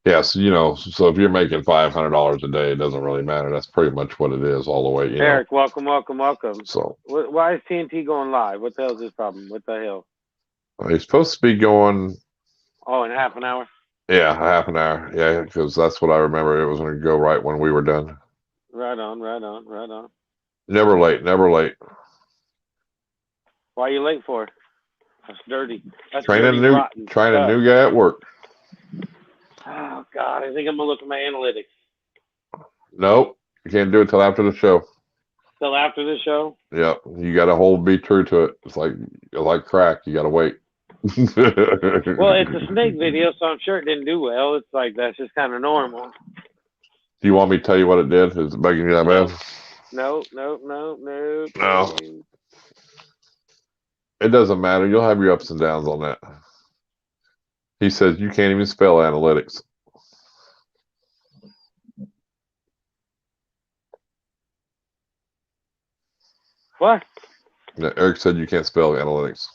Yes, so if you're making $500 a day, it doesn't really matter. That's pretty much what it is all the way. Eric, welcome. So why is TNT going live? What the hell is this problem? What the hell? He's supposed to be going. Oh, in half an hour? Yeah, half an hour. Yeah, because that's what I remember. It was going to go right when we were done. Right on. Never late. Why are you late for? That's dirty. That's training a new guy at work. Oh, God. I think I'm going to look at my analytics. Nope. You can't do it till after the show. Till after the show? Yeah. You got to be true to it. It's like crack. You got to wait. Well, it's a snake video, so I'm sure it didn't do well. It's like, that's just kind of normal. Do you want me to tell you what it did? Is it bugging you that bad? No. No. It doesn't matter. You'll have your ups and downs on that. He says you can't even spell analytics. What? Yeah, Eric said you can't spell analytics.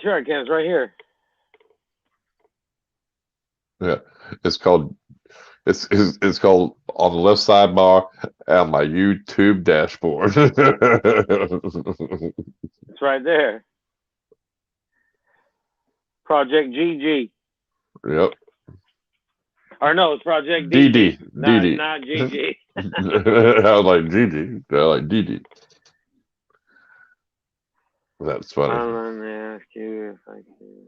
Sure I can. It's right here. Yeah, it's called on the left sidebar on my YouTube dashboard. It's right there. Project GG. Yep. Or no, it's Project DD. DD. Not GG. I was like GG. I like DD. That's funny. I'm going to ask you if I can.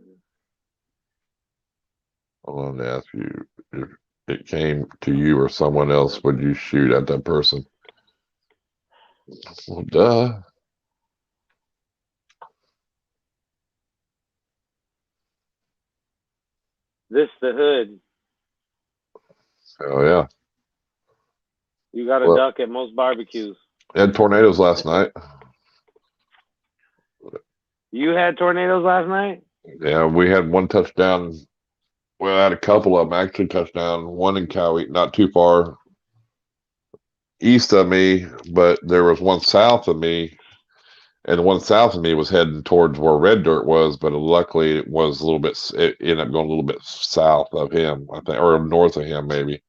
I'm going to ask you if it came to you or someone else, would you shoot at that person? Well, duh. This the hood. Oh, yeah. You got a duck at most barbecues. Had tornadoes last night. You had tornadoes last night? Yeah, we had one touchdown. Well, I had a couple of them actually touchdown. One in Cowie, not too far east of me, but there was one south of me, and the one south of me was heading towards where red dirt was, but luckily it was a little bit. It ended up going a little bit south of him, I think, or north of him maybe.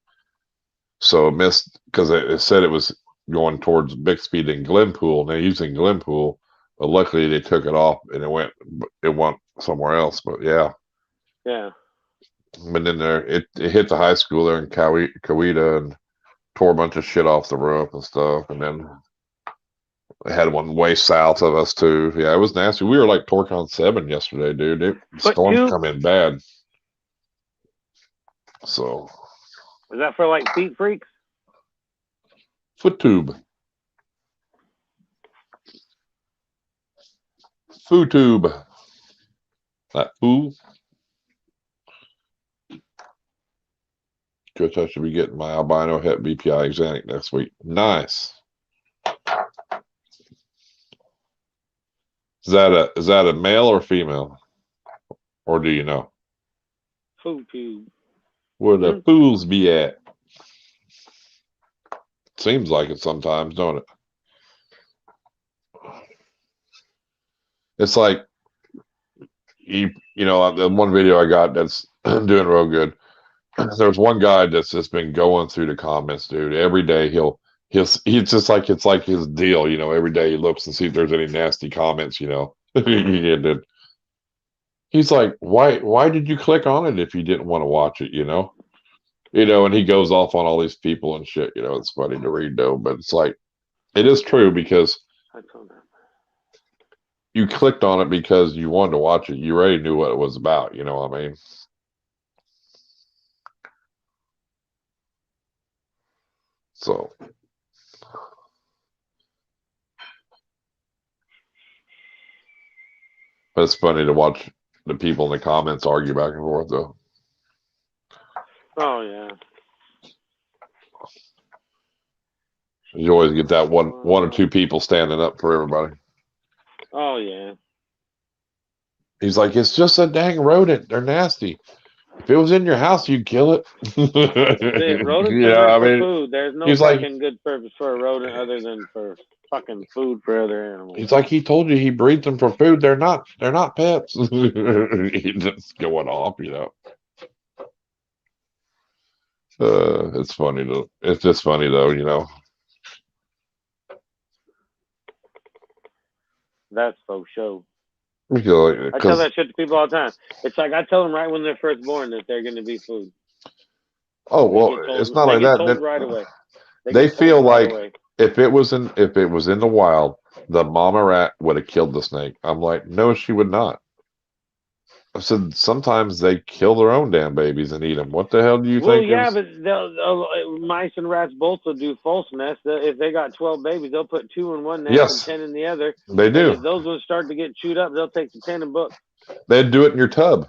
So it missed because it said it was going towards Bixby and Glenpool, and they're using Glenpool, but luckily they took it off and it went somewhere else. But yeah. But then it hit the high school there in Coweta and tore a bunch of shit off the roof and stuff. And then they had one way south of us too. Yeah, it was nasty. We were like torque on 7 yesterday, dude. Storms come in bad. So. Is that for like feet freaks? Foot tube. Food tube. That fool. Guess I should be getting my albino het BPI exanic next week. Nice. Is that a male or female? Or do you know? Food tube. Where the fools be at? Seems like it sometimes, don't it? It's like the one video I got that's doing real good. There's one guy that's just been going through the comments, dude. Every day he's just like it's like his deal, every day he looks and see if there's any nasty comments, And he's like, why did you click on it if you didn't want to watch it, and he goes off on all these people and shit, it's funny to read though, but it's like it is true because you clicked on it because you wanted to watch it. You already knew what it was about, you know what I mean? So, but it's funny to watch the people in the comments argue back and forth, though. Oh yeah. You always get that one or two people standing up for everybody. Oh yeah. He's like, it's just a dang rodent. They're nasty. If it was in your house, you'd kill it. Rodents are for food. There's no fucking good purpose for a rodent other than for fucking food for other animals. He's like, he told you he breeds them for food. They're not pets. He's just going off, It's funny though. It's just funny though, That's faux show. I tell that shit to people all the time. It's like I tell them right when they're first born that they're going to be food. Oh well, it's not like that. Right away. They feel like if it was in the wild, the mama rat would have killed the snake. I'm like, no, she would not. I said sometimes they kill their own damn babies and eat them. What the hell do you think? Well, yeah, but mice and rats both will do false nests. If they got 12 babies, they'll put 2 in one nest and 10 in the other. They do. And if those ones start to get chewed up, they'll take the 10 and book. They'd do it in your tub.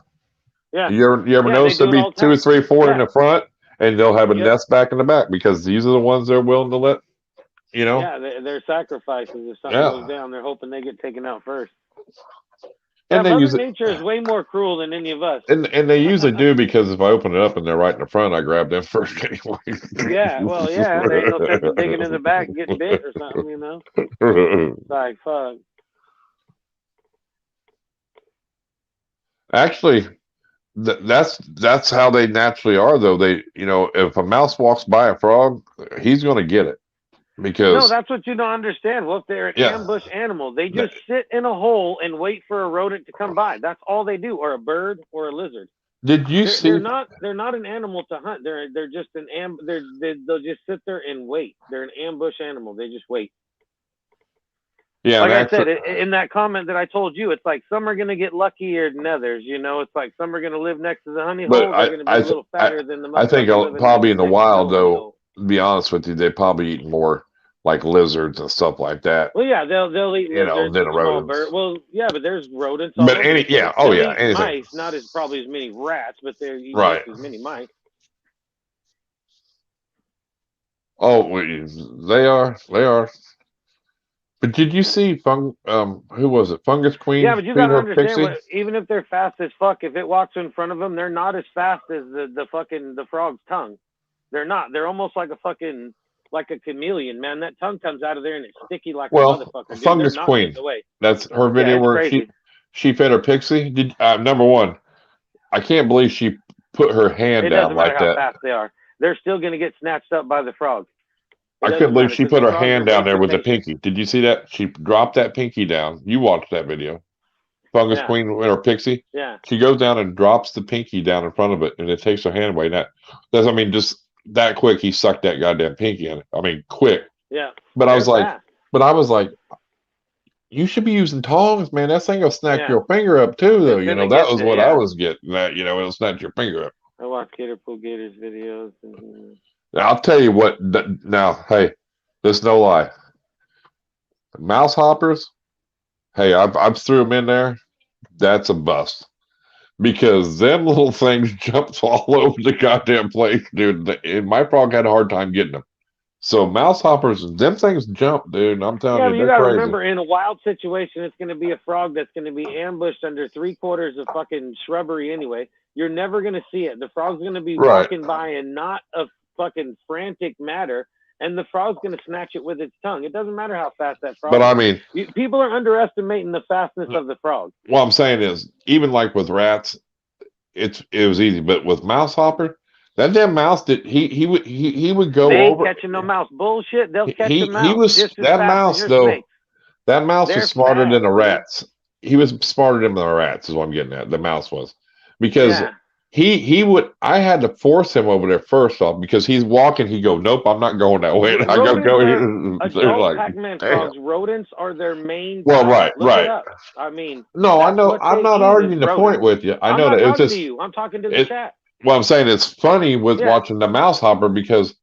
Yeah. You ever notice there'd be 2 or 3 or 4 in the front, and they'll have a nest back in the back because these are the ones they're willing to let. Yeah, they're sacrifices. If something goes down, they're hoping they get taken out first. And Mother Nature is way more cruel than any of us. And they usually do because if I open it up and they're right in the front, I grab them first anyway. Yeah, well, yeah, they ain't no sense of digging in the back and getting bit or something, It's like, fuck. Actually, that's how they naturally are, though. They, if a mouse walks by a frog, he's going to get it. Because no, that's what you don't understand. Well, if they're an ambush animal, they just sit in a hole and wait for a rodent to come by. That's all they do, or a bird or a lizard. Did you see? They're not an animal to hunt. They're just they'll just sit there and wait. They're an ambush animal. They just wait. Yeah, like I said in that comment that I told you, it's like some are gonna get luckier than others. It's like some are gonna live next to the honey hole. They're gonna be a little fatter than the. I think probably in the wild though. To be honest with you, they probably eat more like lizards and stuff like that. Well, yeah, they'll eat lizards than rodents. Well, yeah, but there's rodents. But anything. Mice, not probably as many rats, but they're eating as many mice. Oh, they are. But did you see who was it? Fungus Queen? Yeah, but you got to understand, Pixie? even if they're fast as fuck, if it walks in front of them, they're not as fast as the frog's tongue. They're not. They're almost like a chameleon, man. That tongue comes out of there and it's sticky like a motherfucker. Dude. Fungus Queen. That's her video where she fed her pixie. Number one, I can't believe she put her hand down like that. It doesn't matter how fast they are. They're still going to get snatched up by the frog. I couldn't believe she put her hand down there with the pinky. Did you see that? She dropped that pinky down. You watched that video. Fungus Queen or Pixie. Yeah. She goes down and drops the pinky down in front of it, and it takes her hand away. Just that quick, he sucked that goddamn pinky in. I mean, quick. Yeah. But I was like, you should be using tongs, man. That thing will snatch your finger up too, though. That was what I was getting. That it'll snatch your finger up. I watch Gator Pool Gators videos. I'll tell you what. Now, hey, this is no lie. Mouse hoppers. Hey, I've threw them in there. That's a bust. Because them little things jumped all over the goddamn place, dude. And my frog had a hard time getting them. So mouse hoppers, them things jump, dude. I'm telling you, you got to remember, in a wild situation, it's going to be a frog that's going to be ambushed under 3/4 of fucking shrubbery anyway. You're never going to see it. The frog's going to be walking by and not a fucking frantic matter, and the frog's going to snatch it with its tongue. It doesn't matter how fast that frog is. I mean, people are underestimating the fastness of the frog. What I'm saying is, even like with rats, it was easy, but with mouse hopper, that damn mouse he would go they over. They ain't catching no mouse bullshit. They'll catch the mouse. That mouse was smarter than the rats. He was smarter than the rats, is what I'm getting at. The mouse was, because he would. I had to force him over there first off, because he's walking. He go, nope, I'm not going that way. And I go here. Adult Pac-Man frogs, rodents are their main. Well, right. I mean, no, I know. I'm not arguing the point with you. I know that it's just. I'm talking to the chat. Well, I'm saying it's funny with watching the mouse hopper, because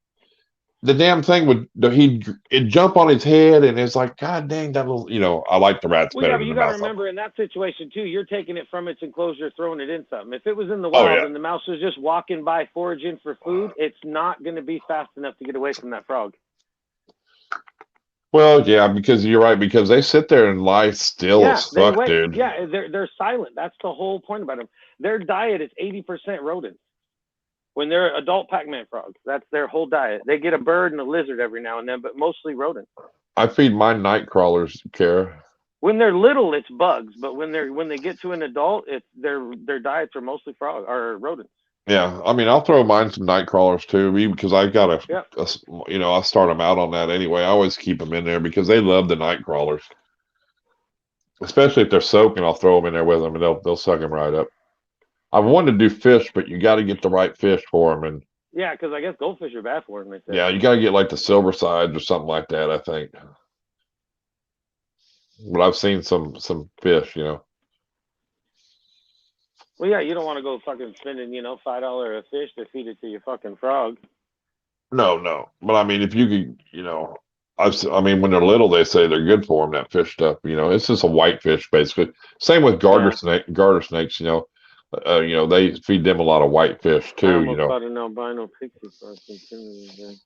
the damn thing it'd jump on his head, and it's like, God dang, that little, I like the rats better. Yeah, but you got to remember, in that situation too, you're taking it from its enclosure, throwing it in something. If it was in the wild and the mouse was just walking by foraging for food, it's not going to be fast enough to get away from that frog. Well, yeah, because you're right, because they sit there and lie still as fuck, dude. Yeah, they're silent. That's the whole point about them. Their diet is 80% rodents. When they're adult Pac-Man frogs, that's their whole diet. They get a bird and a lizard every now and then, but mostly rodents. I feed my night crawlers, Kara. When they're little, it's bugs, but when they get to an adult, it's their diets are mostly rodents. Yeah, I mean, I'll throw mine some night crawlers too, because I got I'll start them out on that anyway. I always keep them in there because they love the night crawlers, especially if they're soaking. I'll throw them in there with them, and they'll suck them right up. I wanted to do fish, but you got to get the right fish for them, and because I guess goldfish are bad for them. Yeah, you got to get like the silver sides or something like that, I think. But I've seen some fish, Well, yeah, you don't want to go fucking spending, $5 a fish to feed it to your fucking frog. No. But I mean, if you could, I mean, when they're little, they say they're good for them. That fish stuff, it's just a white fish basically. Same with garter snakes, they feed them a lot of white fish too. Caught an albino pixie.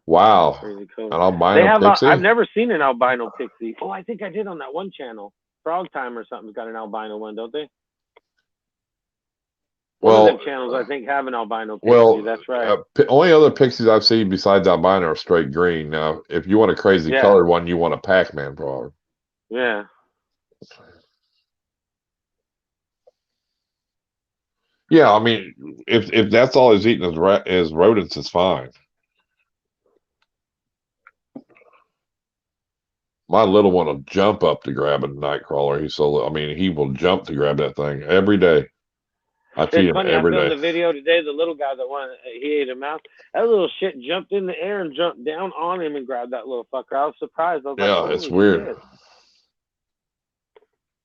Wow, an albino pixie. I've never seen an albino pixie. Oh, I think I did on that one channel. Frog Time or something's got an albino one, don't they? One of them channels, I think, have an albino pixie. That's right. Only other pixies I've seen besides albino are straight green. Now, if you want a crazy colored one, you want a Pac-Man frog. Yeah. Yeah, I mean, if that's all he's eating is rodents, it's fine. My little one will jump up to grab a night crawler. He will jump to grab that thing every day. I feed him every day. I filmed the video today. The little guy he ate a mouse. That little shit jumped in the air and jumped down on him and grabbed that little fucker. I was surprised. I was like, it's weird.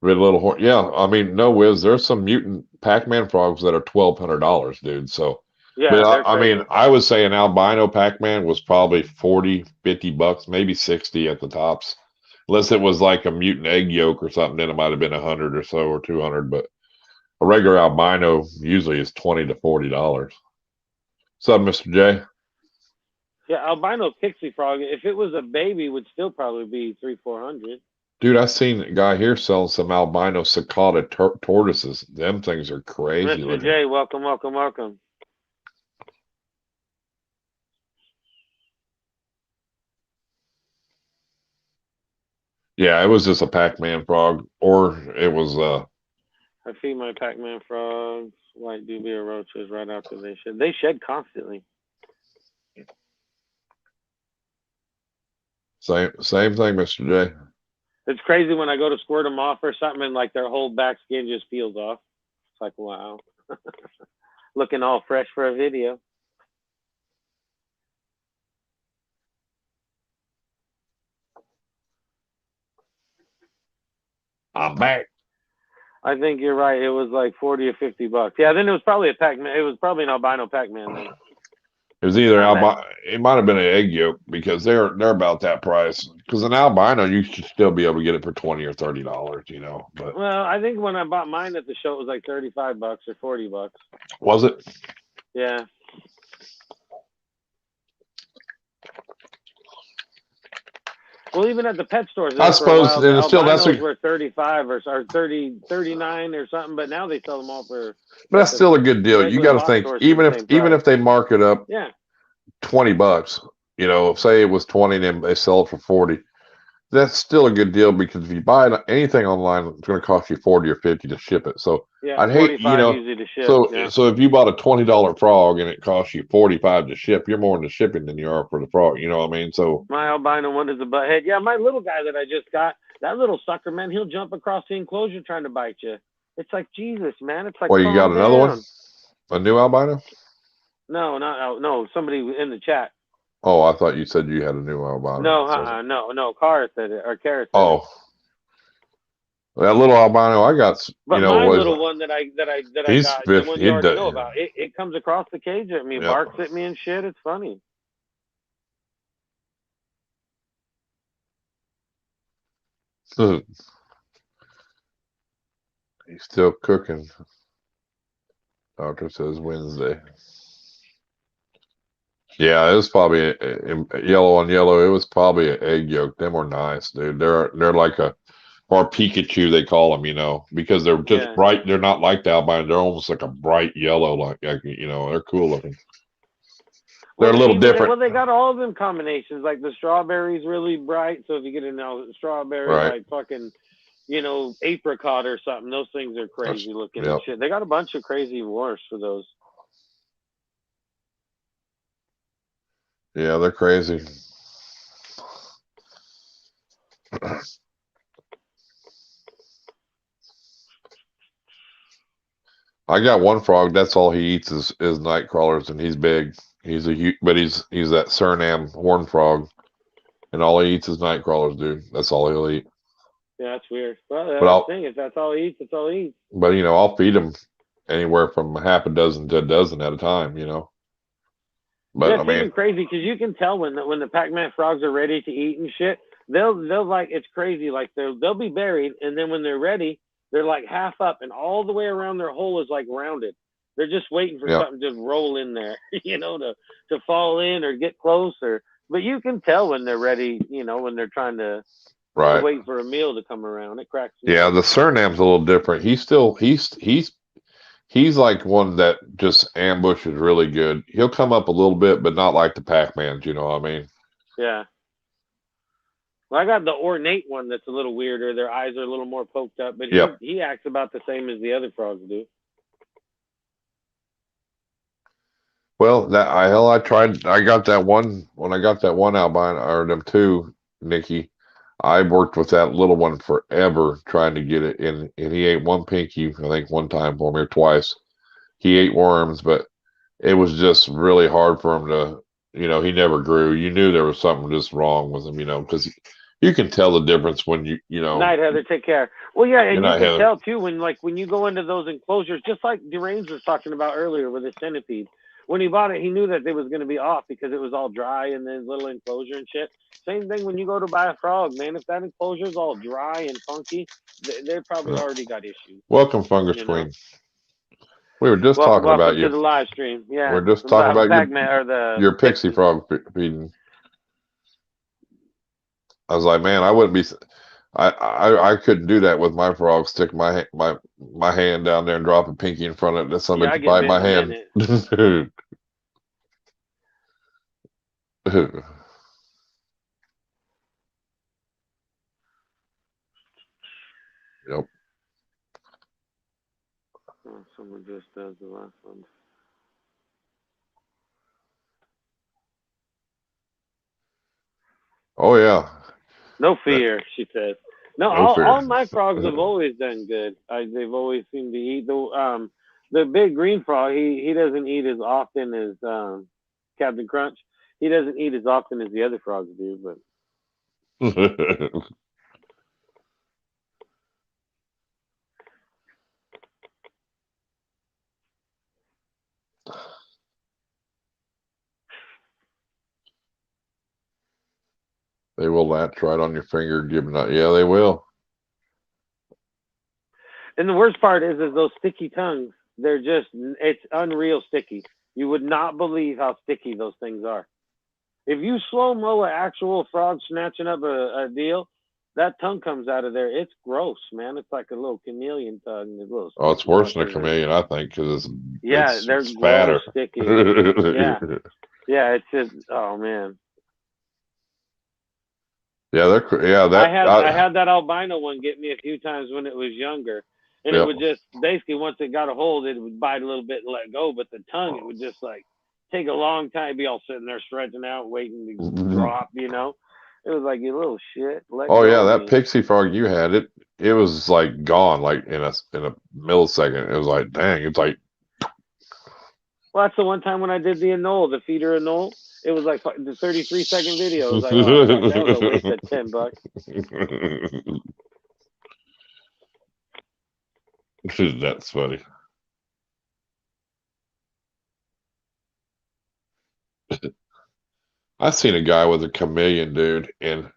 Red little horn. Yeah, I mean, no whiz. There's some mutant Pac-Man frogs that are $1,200, dude. So, I mean, I would say an albino Pac-Man was probably $40-50, maybe 60 at the tops, unless it was like a mutant egg yolk or something. Then it might have been 100 or so, or 200. But a regular albino usually is $20 to $40. What's up, Mr. J? Yeah, albino pixie frog. If it was a baby, would still probably be 300-400. Dude, I seen a guy here selling some albino cicada tortoises. Them things are crazy Mr. looking. J, welcome, welcome, welcome. Yeah, it was just a Pac-Man frog, or it was I feed my Pac-Man frogs white dubia roaches right after they shed. They shed constantly. same thing, Mr. J. It's crazy when I go to squirt them off or something, and like their whole back skin just peels off. It's like, wow, looking all fresh for a video. I'm back. I think you're right. It was like $40 or $50. Yeah, then it was probably a Pac-Man. It was probably an albino Pac-Man then. It was either albino. It might have been an egg yolk because they're about that price. Because an albino, you should still be able to get it for $20 or $30, you know. But well, I think when I bought mine at the show, it was like $35 or $40. Was it? Yeah. Well, even at the pet stores, I suppose, for a while, and still that's were 35 or 30, 39 or something, but now they sell them all for. But that's still a good deal. You got to think, even if they mark it up, yeah, $20. You know, say it was 20 and they sell it for 40. That's still a good deal because if you buy anything online, it's going to cost you 40 or 50 to ship it. So yeah, I'd hate, you know, easy to ship, so if you bought a $20 frog and it costs you 45 to ship, you're more in the shipping than you are for the frog. You know what I mean? So my albino one is a butthead. Yeah, my little guy that I just got, that little sucker, man, he'll jump across the enclosure trying to bite you. It's like, Jesus, man. It's like, well, you got another one? A new albino? No, somebody in the chat. Oh, I thought you said you had a new albino. No. Cara said it, or Kara said it. That little albino I got, but you know, my little one that I got, the one you already know about, it comes across the cage at me, barks at me and shit. It's funny. He's still cooking. Doctor says Wednesday. Yeah, it was probably yellow on yellow. It was probably an egg yolk. Them were nice, dude. They're like a, or Pikachu they call them, you know, because they're just bright. They're not like the albino. They're almost like a bright yellow, like you know. They're cool looking. They're a little different. Well, they got all of them combinations. Like the strawberry's really bright, so if you get a strawberry, like fucking, you know, apricot or something, those things are crazy looking and shit. They got a bunch of crazy wars for those. Yeah, they're crazy. I got one frog. That's all he eats is night crawlers, and he's big. He's but he's that Suriname horn frog, and all he eats is night crawlers, dude. That's all he'll eat. Yeah, that's weird. Well, that's the thing. If that's all he eats, that's all he eats. But you know, I'll feed him anywhere from half a dozen to a dozen at a time. You know. But it's even crazy because you can tell when the Pac-Man frogs are ready to eat and shit. They'll like, it's crazy. Like they'll be buried, and then when they're ready, they're like half up, and all the way around their hole is like rounded. They're just waiting for something to roll in there, you know, to fall in or get closer. But you can tell when they're ready, you know, when they're trying to wait for a meal to come around. It cracks me. Yeah, the Suriname's a little different. He's like one that just ambushes really good. He'll come up a little bit, but not like the Pac-Mans, you know what I mean? Yeah. Well, I got the ornate one that's a little weirder. Their eyes are a little more poked up, but he acts about the same as the other frogs do. Well, I tried. I got that one when I got that one albino, or them two, Nikki. I worked with that little one forever trying to get it in, and he ate one pinky, I think, one time for me, or twice. He ate worms, but it was just really hard for him to, you know, he never grew. You knew there was something just wrong with him, you know, because you can tell the difference when you know. Night, Heather, take care. Well, yeah, and you can tell too when you go into those enclosures, just like Deranged was talking about earlier with the centipede. When he bought it, he knew that it was going to be off because it was all dry in this little enclosure and shit. Same thing when you go to buy a frog, man. If that enclosure is all dry and funky, they probably already got issues. Welcome, Fungus Queen. We were just talking about you. Welcome to the live stream. Yeah. We're just talking about your pixie frog feeding. I was like, man, I wouldn't be. I couldn't do that with my frog. Stick my hand down there and drop a pinky in front of it. That somebody could bite my hand. Yep. Oh, someone just does the last one. Oh yeah. No fear, she says. No, all my frogs have always done good. They've always seemed to eat. The big green frog, he doesn't eat as often as Captain Crunch. He doesn't eat as often as the other frogs do, but they will latch right on your finger, giving out. Yeah, they will. And the worst part is those sticky tongues. It's unreal sticky. You would not believe how sticky those things are. If you slow-mo an actual frog snatching up a deal, that tongue comes out of there. It's gross, man. It's like a little chameleon tongue. It's worse than a chameleon, I think, because they're fatter. Sticky. Yeah, it's just, oh man. Yeah, I had that albino one get me a few times when it was younger, and it would just basically once it got a hold, it would bite a little bit and let go, but the tongue it would just like take a long time, be all sitting there stretching out, waiting to drop. You know, it was like, you little shit. That pixie frog you had, it was like gone like in a millisecond. It was like, dang, it's like. Well, that's the one time when I did the anole, the feeder anole. It was like the 33-second video. It was like, oh, that was a waste of $10. That's funny. I seen a guy with a chameleon, dude, and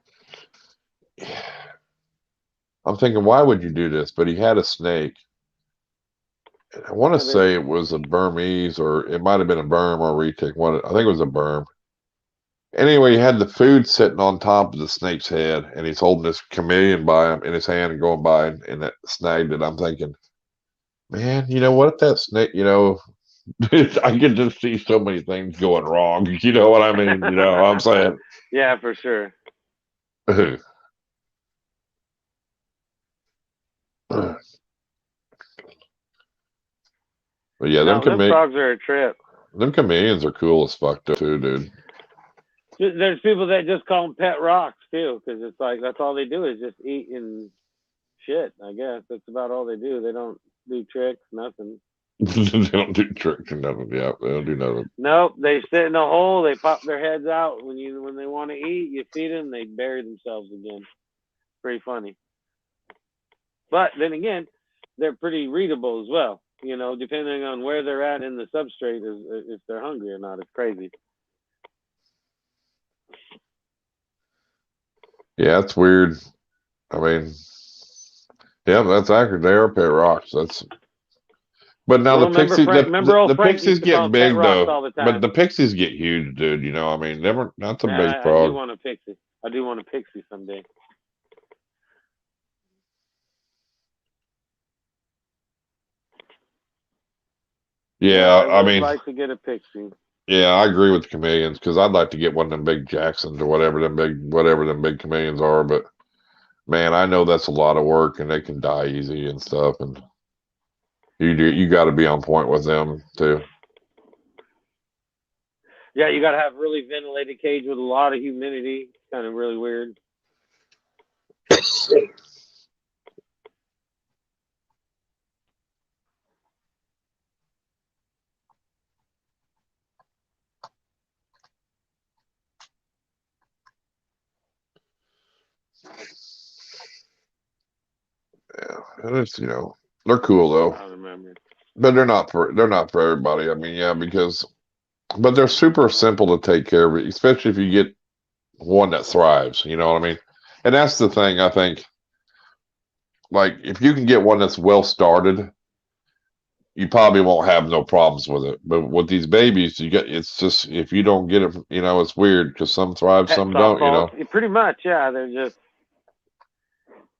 I'm thinking, why would you do this? But he had a snake. I want to say it was a Burmese, or it might have been a Burm or a retic. I think it was a Burm. Anyway, he had the food sitting on top of the snake's head, and he's holding this chameleon by him in his hand and going by, and that snagged it. I'm thinking, man, you know what? If that snake, I can just see so many things going wrong. You know what I mean? You know what I'm saying? Yeah, for sure. But yeah, them frogs are a trip. Them chameleons are cool as fuck too, dude. There's people that just call them pet rocks too, because it's like that's all they do is just eat and shit. I guess that's about all they do. They don't do tricks, nothing. They don't do tricks or nothing. Yeah, they don't do nothing. Nope, they sit in a hole. They pop their heads out when they want to eat. You feed them, they bury themselves again. Pretty funny. But then again, they're pretty readable as well. You know, depending on where they're at in the substrate, if they're hungry or not. It's crazy. Yeah, it's weird. I mean, yeah, that's accurate. They are pet rocks. But now the pixies get big though. But the pixies get huge, dude. You know, I mean, that's a big frog. I do want a pixie. I do want a pixie someday. Yeah, I mean, I'd like to get a pixie. Yeah, I agree with the chameleons because I'd like to get one of them big Jacksons or whatever them big chameleons are. But man, I know that's a lot of work and they can die easy and stuff. And you got to be on point with them too. Yeah, you got to have really ventilated cage with a lot of humidity. It's kind of really weird. Yeah, and it's they're cool though. I remember. But they're not for everybody. I mean, yeah, but they're super simple to take care of, especially if you get one that thrives. You know what I mean? And that's the thing. I think, like, if you can get one that's well started, you probably won't have no problems with it. But with these babies, it's just, if you don't get it, you know, it's weird because some thrive, Pet some don't, you know. Pretty much, yeah. They're just,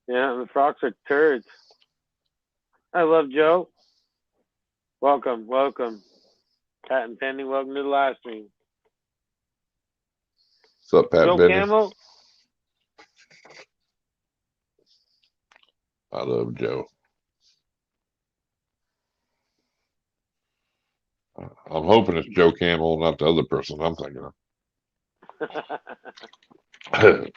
the frogs are turds. I love Joe. Welcome. Pat and Penny, welcome to the live stream. What's up, Pat Joe and Penny? Camel. I love Joe. I'm hoping it's Joe Campbell, not the other person I'm thinking of.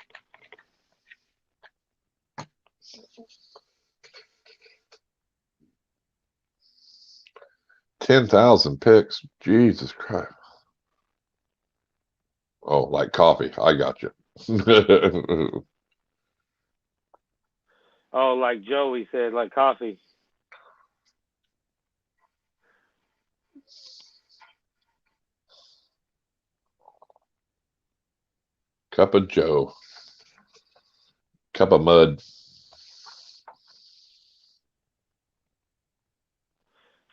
10,000 picks. Jesus Christ. Oh, like coffee. I got you. Oh, like Joey said, like coffee. Cup of Joe. Cup of mud.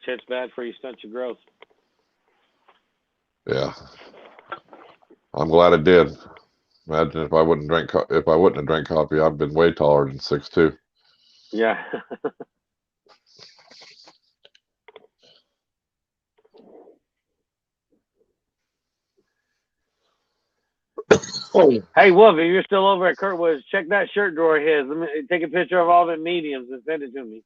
Shit's bad for you, stunts your growth. Yeah. I'm glad it did. Imagine if I wouldn't have drank coffee, I'd been way taller than 6'2". Yeah. Hey, Wolf, if you're still over at Kurtwood's, check that shirt drawer of his. Let me take a picture of all the mediums and send it to me.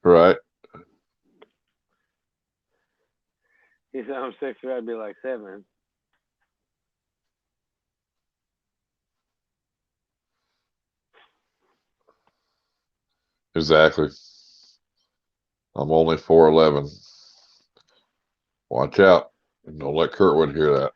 Right. He said I'm 6'3", I'd be like 7. Exactly. I'm only 4'11". Watch out. Don't let Kurtwood hear that.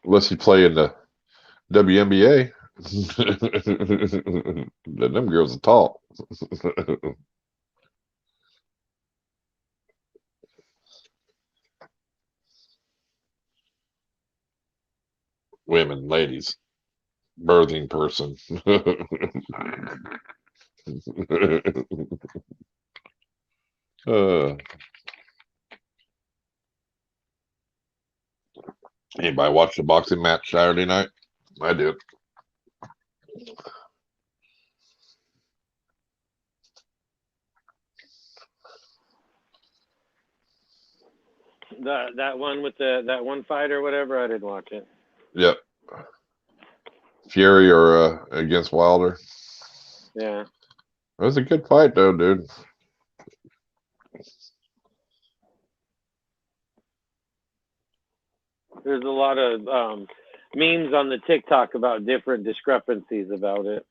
Unless you play in the WNBA. Then them girls are tall. Women, ladies, birthing person. Anybody watch the boxing match Saturday night? I did. That one with that one fight or whatever, I didn't watch it. Yep. Fury or against Wilder. Yeah. It was a good fight though, dude. There's a lot of memes on the TikTok about different discrepancies about it.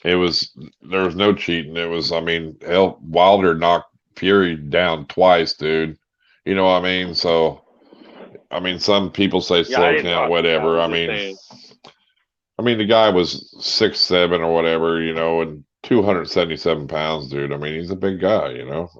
There was no cheating. It was, I mean, hell, Wilder knocked Fury down twice, dude. You know what I mean? So, I mean, some people say slow count, whatever. I mean, the guy was 6'7" or whatever, you know, and 277 pounds, dude. I mean, he's a big guy, you know.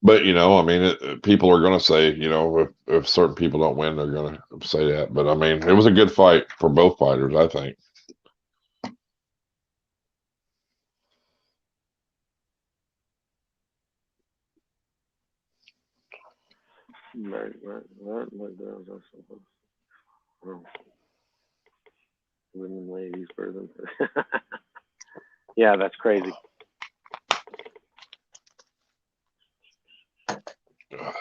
But, you know, I mean, people are going to say, you know, if certain people don't win, they're going to say that. But, I mean, it was a good fight for both fighters, I think. Right. Women, ladies, birthing. Yeah, that's crazy. Ugh.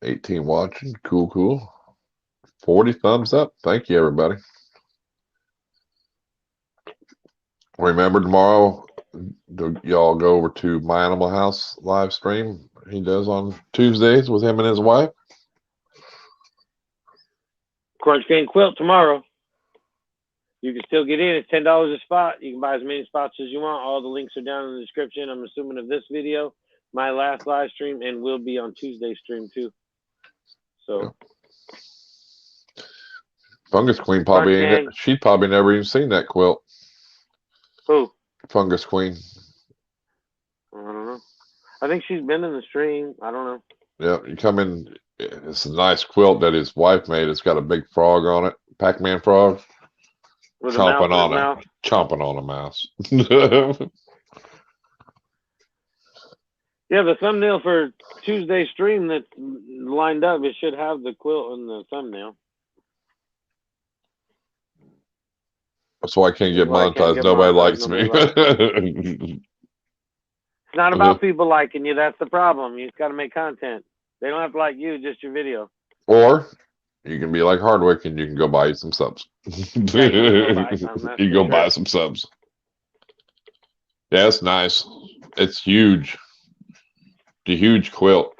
18 watching. Cool. 40 thumbs up. Thank you, everybody. Remember tomorrow, y'all go over to My Animal House live stream. He does on Tuesdays with him and his wife. Crunch Game Quilt tomorrow. You can still get in. It's $10 a spot. You can buy as many spots as you want. All the links are down in the description, I'm assuming, of this video, my last live stream, and will be on Tuesday's stream too. So Fungus Queen probably ain't. She'd probably never even seen that quilt. Who? Fungus Queen. I don't know. I think she's been in the stream. I don't know. Yeah, you come in. It's a nice quilt that his wife made. It's got a big frog on it, Pac-Man frog, with chomping on a mouse. Yeah, the thumbnail for Tuesday's stream that's lined up, it should have the quilt in the thumbnail. So I can't get monetized. Nobody likes me. It's not about people liking you. That's the problem. You just got to make content. They don't have to like you, just your video. Or you can be like Hardwick and you can go buy some subs. Yeah, you go buy some subs. Yeah, it's nice. It's huge. The huge quilt.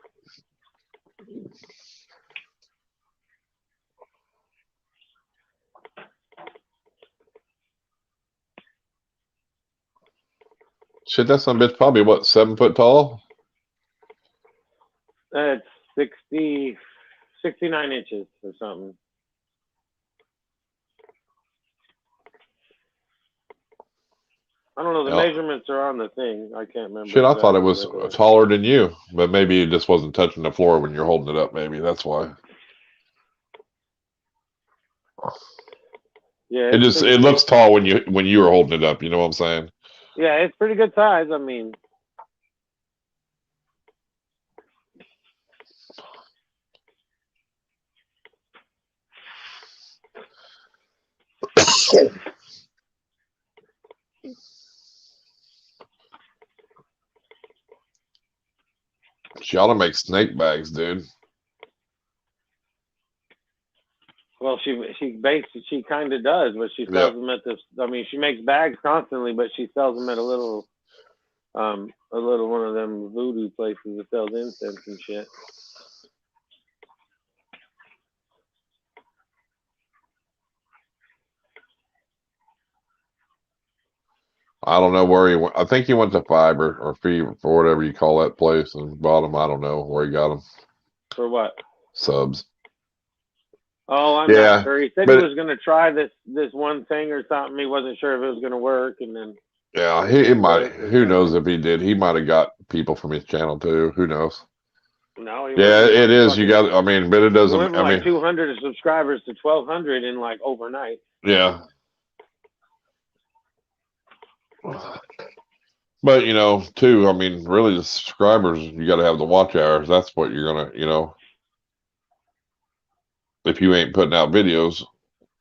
Shit, that some bitch probably what, 7 foot tall? It's 69 inches or something. I don't know. The measurements are on the thing. I can't remember. Shit, I thought it was taller than you, but maybe it just wasn't touching the floor when you're holding it up. Maybe that's why. Yeah, it looks tall when you were holding it up. You know what I'm saying? Yeah, it's pretty good size. I mean, she ought to make snake bags, dude. Well, she kind of does, but she sells them at this. I mean, she makes bags constantly, but she sells them at a little one of them voodoo places that sells incense and shit. I don't know where he went. I think he went to Fiverr or Fever or whatever you call that place and bought them. I don't know where he got them. For what? Subs. Oh, I'm not sure. He said he was going to try this one thing or something. He wasn't sure if it was going to work, and then. Yeah, he might. Who knows if he did? He might have got people from his channel too. Who knows? No. Yeah, it is. You got. I mean, but it doesn't. Went from like 200 subscribers to 1,200 in like overnight. Yeah. But, you know, too, I mean, really the subscribers, you got to have the watch hours. That's what you're going to, you know, if you ain't putting out videos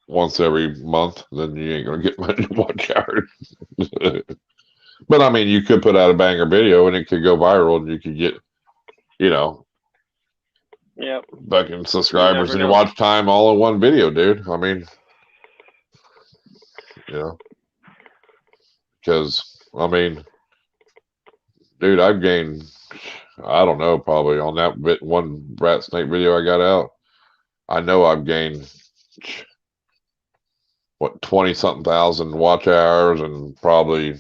once every month, then you ain't going to get much watch hours. But, I mean, you could put out a banger video and it could go viral and you could get, you know, fucking subscribers and your watch time all in one video, dude. I mean, you know. Because, I mean, dude, I've gained, I don't know, probably on that one rat snake video I got out, I know I've gained, what, 20-something thousand watch hours and probably, I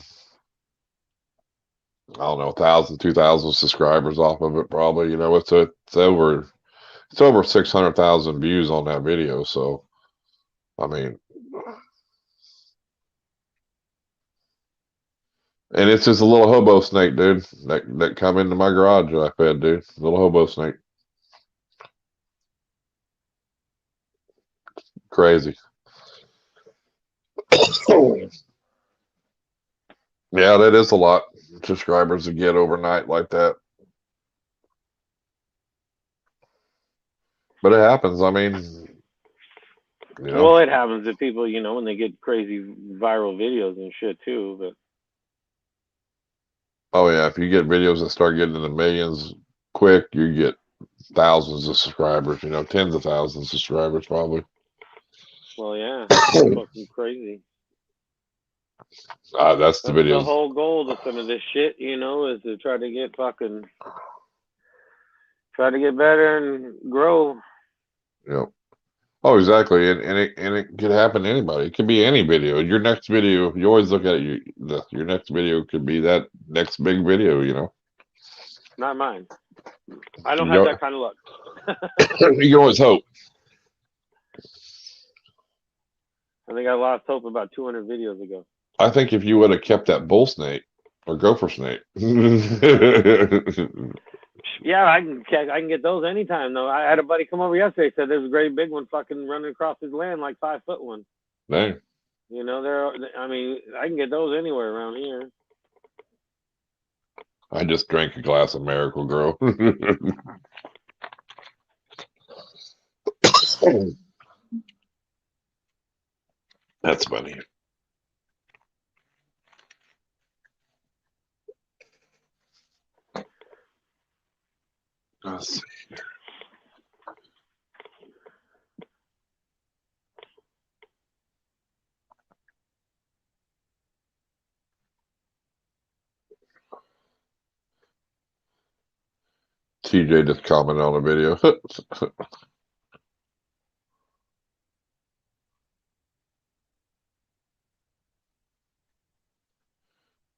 don't know, 1,000, 2,000 subscribers off of it probably. You know, it's over 600,000 views on that video. So, I mean, and it's just a little hobo snake, dude, that come into my garage that I fed, dude. Little hobo snake. Crazy. Yeah, that is a lot of subscribers to get overnight like that. But it happens. I mean, you know. Well, it happens to people, you know, when they get crazy viral videos and shit too, but. Oh yeah, if you get videos that start getting in the millions quick, you get thousands of subscribers, you know, tens of thousands of subscribers probably. Well, yeah, that's fucking crazy. That's the videos. The whole goal of some of this shit, you know, is to try to get better and grow. Yep. Oh, exactly, and it could happen to anybody. It could be any video. Your next video, you always look at it. Your next video could be that next big video. You know. Not mine. I don't have that kind of luck. You can always hope. I think I lost hope about 200 videos ago. I think if you would have kept that bull snake or gopher snake. Yeah, I can get those anytime though. I had a buddy come over yesterday. Said there's a great big one fucking running across his land, like 5-foot one. Dang. You know, I mean, I can get those anywhere around here. I just drank a glass of Miracle Grow. That's funny. Let's see here. TJ just commented on a video.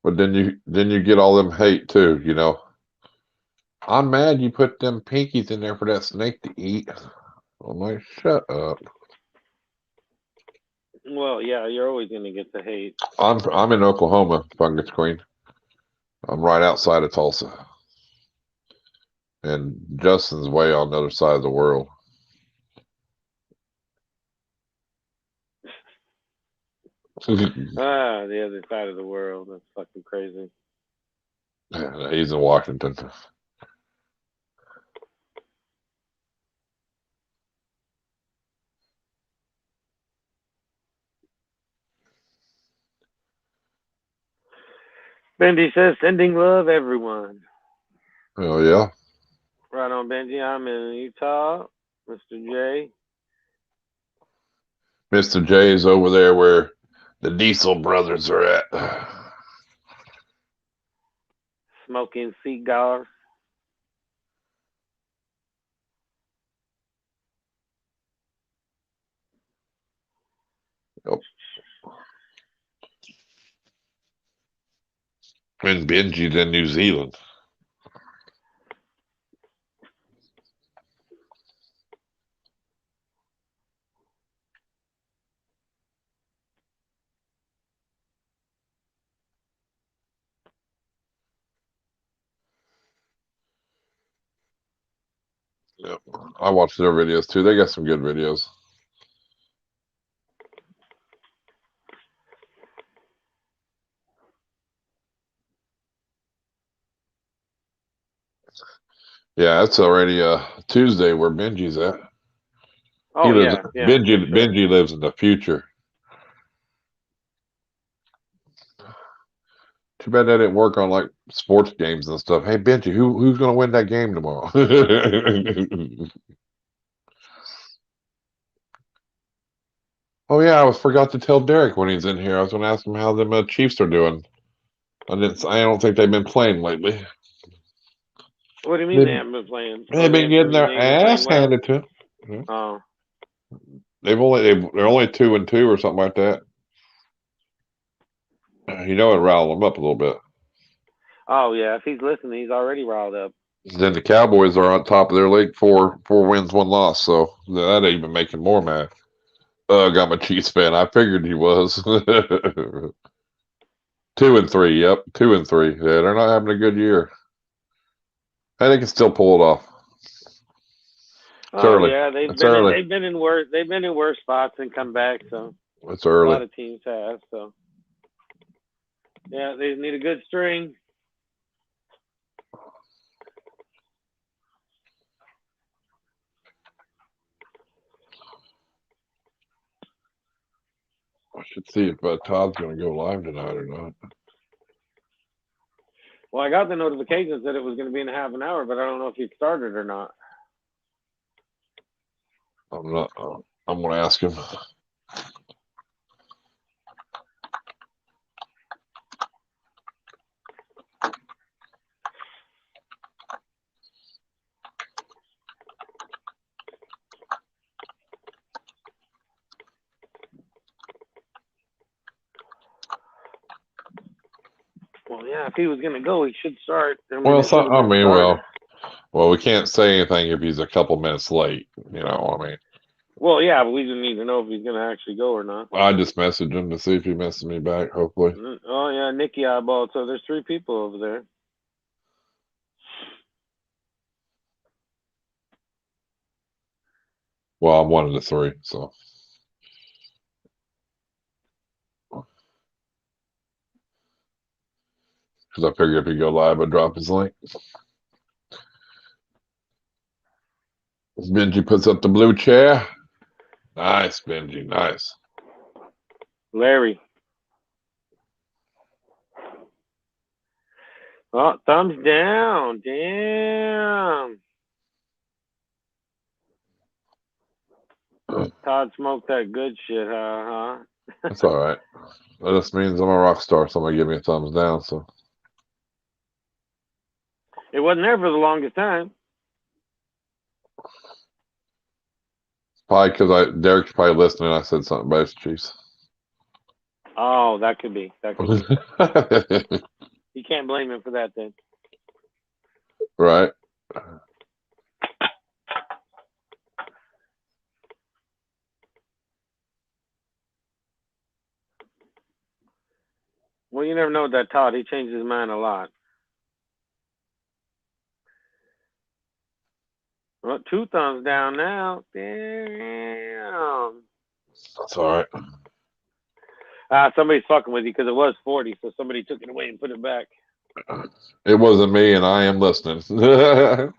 But then you get all them hate too, you know. I'm mad you put them pinkies in there for that snake to eat. I'm like, shut up. Well, yeah, you're always gonna get the hate. I'm in Oklahoma, Fungus Queen. I'm right outside of Tulsa. And Justin's way on the other side of the world. The other side of the world. That's fucking crazy. He's in Washington. Benji says, sending love, everyone. Oh, yeah? Right on, Benji. I'm in Utah. Mr. J. Mr. J is over there where the Diesel brothers are at. Smoking cigars. Yep. And Benji's in New Zealand. Yep. I watch their videos too. They got some good videos. Yeah, it's already Tuesday where Benji's at. Oh, yeah. Benji lives in the future. Too bad they didn't work on like sports games and stuff. Hey Benji, who's gonna win that game tomorrow? Oh yeah, I forgot to tell Derek when he's in here. I was gonna ask him how them Chiefs are doing. I don't think they've been playing lately. What do you mean they haven't been playing? They've been getting their ass handed to them. Oh. They're only 2-2 or something like that. You know, it riled them up a little bit. Oh yeah, if he's listening, he's already riled up. Then the Cowboys are on top of their league, 4 wins, 1 loss. So that ain't even making more mad. I'm a Chiefs fan. I figured he was. 2-3. Yep, 2-3. Yeah, they're not having a good year. Hey, they can still pull it off. It's early. Yeah, they've been in worse spots and come back. So it's early. A lot of teams have. So yeah, they need a good string. I should see if Todd's going to go live tonight or not. Well, I got the notification that it was going to be in half an hour, but I don't know if he started or not. I'm not. I'm going to ask him. Well, yeah, if he was gonna go, he should start. I mean, Well, it should've been started. well, we can't say anything if he's a couple minutes late. You know, I mean. Well, yeah, but we just need to know if he's gonna actually go or not. I just messaged him to see if he messaged me back. Hopefully. Oh yeah, Nikki eyeballed. So there's 3 people over there. Well, I'm one of the 3, so. Because I figure if he go live, I'd drop his link. Benji puts up the blue chair. Nice, Benji. Nice. Larry. Oh, thumbs down. Damn. Todd smoked that good shit, huh? That's all right. That just means I'm a rock star. Somebody give me a thumbs down. So it wasn't there for the longest time. Probably because Derek's probably listening. I said something about his Chiefs. Oh, that could be. That could be. You can't blame him for that then. Right. Well, you never know with that Todd. He changed his mind a lot. Well, 2 thumbs down now. Damn. That's all right. Somebody's fucking with you because it was 40, so somebody took it away and put it back. It wasn't me, and I am listening. I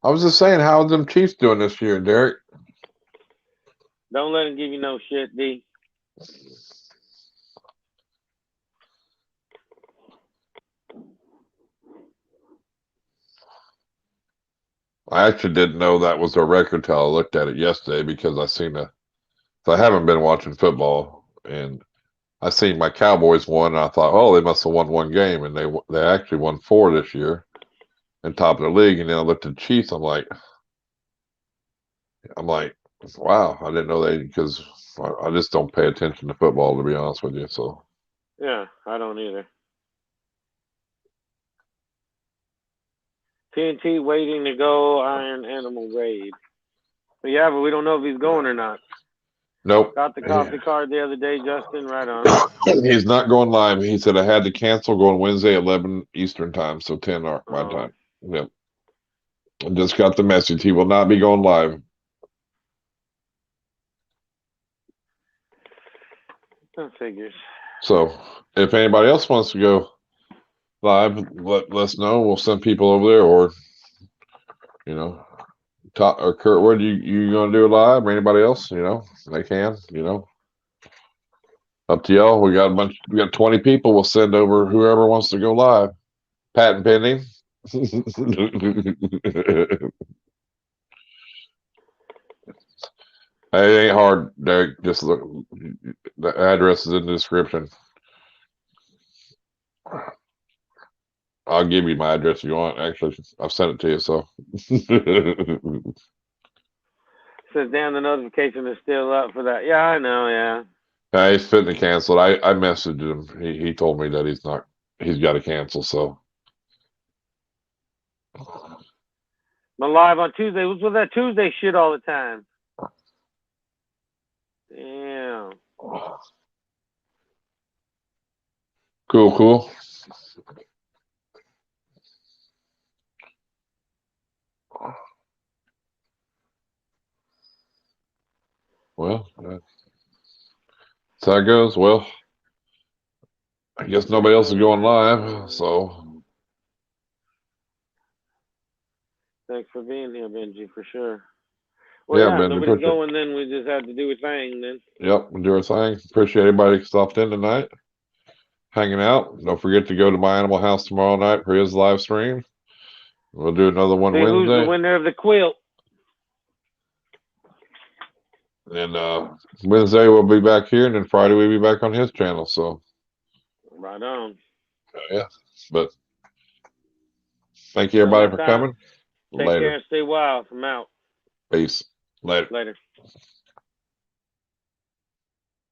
was just saying, how's them Chiefs doing this year, Derek? Don't let him give you no shit, D. I actually didn't know that was a record till I looked at it yesterday because I haven't been watching football, and I seen my Cowboys won, and I thought, oh, they must have won 1 game, and they actually won 4 this year, and top of the league. And then I looked at the Chiefs. I'm like, wow, I didn't know they, because I just don't pay attention to football, to be honest with you. So yeah, I don't either. TNT waiting to go Iron Animal Raid. But yeah, but we don't know if he's going or not. Nope. Got the coffee card the other day, Justin. Right on. He's not going live. He said I had to cancel going Wednesday 11 Eastern time, so 10 my time. Yep. I just got the message. He will not be going live. That figures. So if anybody else wants to go live, let us know. We'll send people over there, or Todd or Kurt, what you gonna do live, or anybody else? They can. Up to y'all. We got 20 people. We'll send over whoever wants to go live. Patent pending. Hey, it ain't hard, Derek. Just look. The address is in the description. I'll give you my address if you want. Actually, I've sent it to you. So. Says damn, the notification is still up for that. Yeah, I know. Yeah. He's fitting to cancel. I messaged him. He told me that he's got to cancel. So. I'm live on Tuesday. What's with that Tuesday shit all the time? Damn. Cool. Well, that's how it goes. Well, I guess nobody else is going live, so. Thanks for being here, Benji, for sure. Well, yeah, Benji, nobody's appreciate. going, then we just have to do a thing, then. Yep, we'll do our thing. Appreciate everybody stopped in tonight, hanging out. Don't forget to go to my Animal House tomorrow night for his live stream. We'll do another one See Wednesday. Who's the winner of the quilt? And Wednesday we'll be back here, and then Friday we'll be back on his channel. So. Right on. Yeah, but thank you everybody for coming. Take care and stay wild. I'm out. Peace. Later. Later.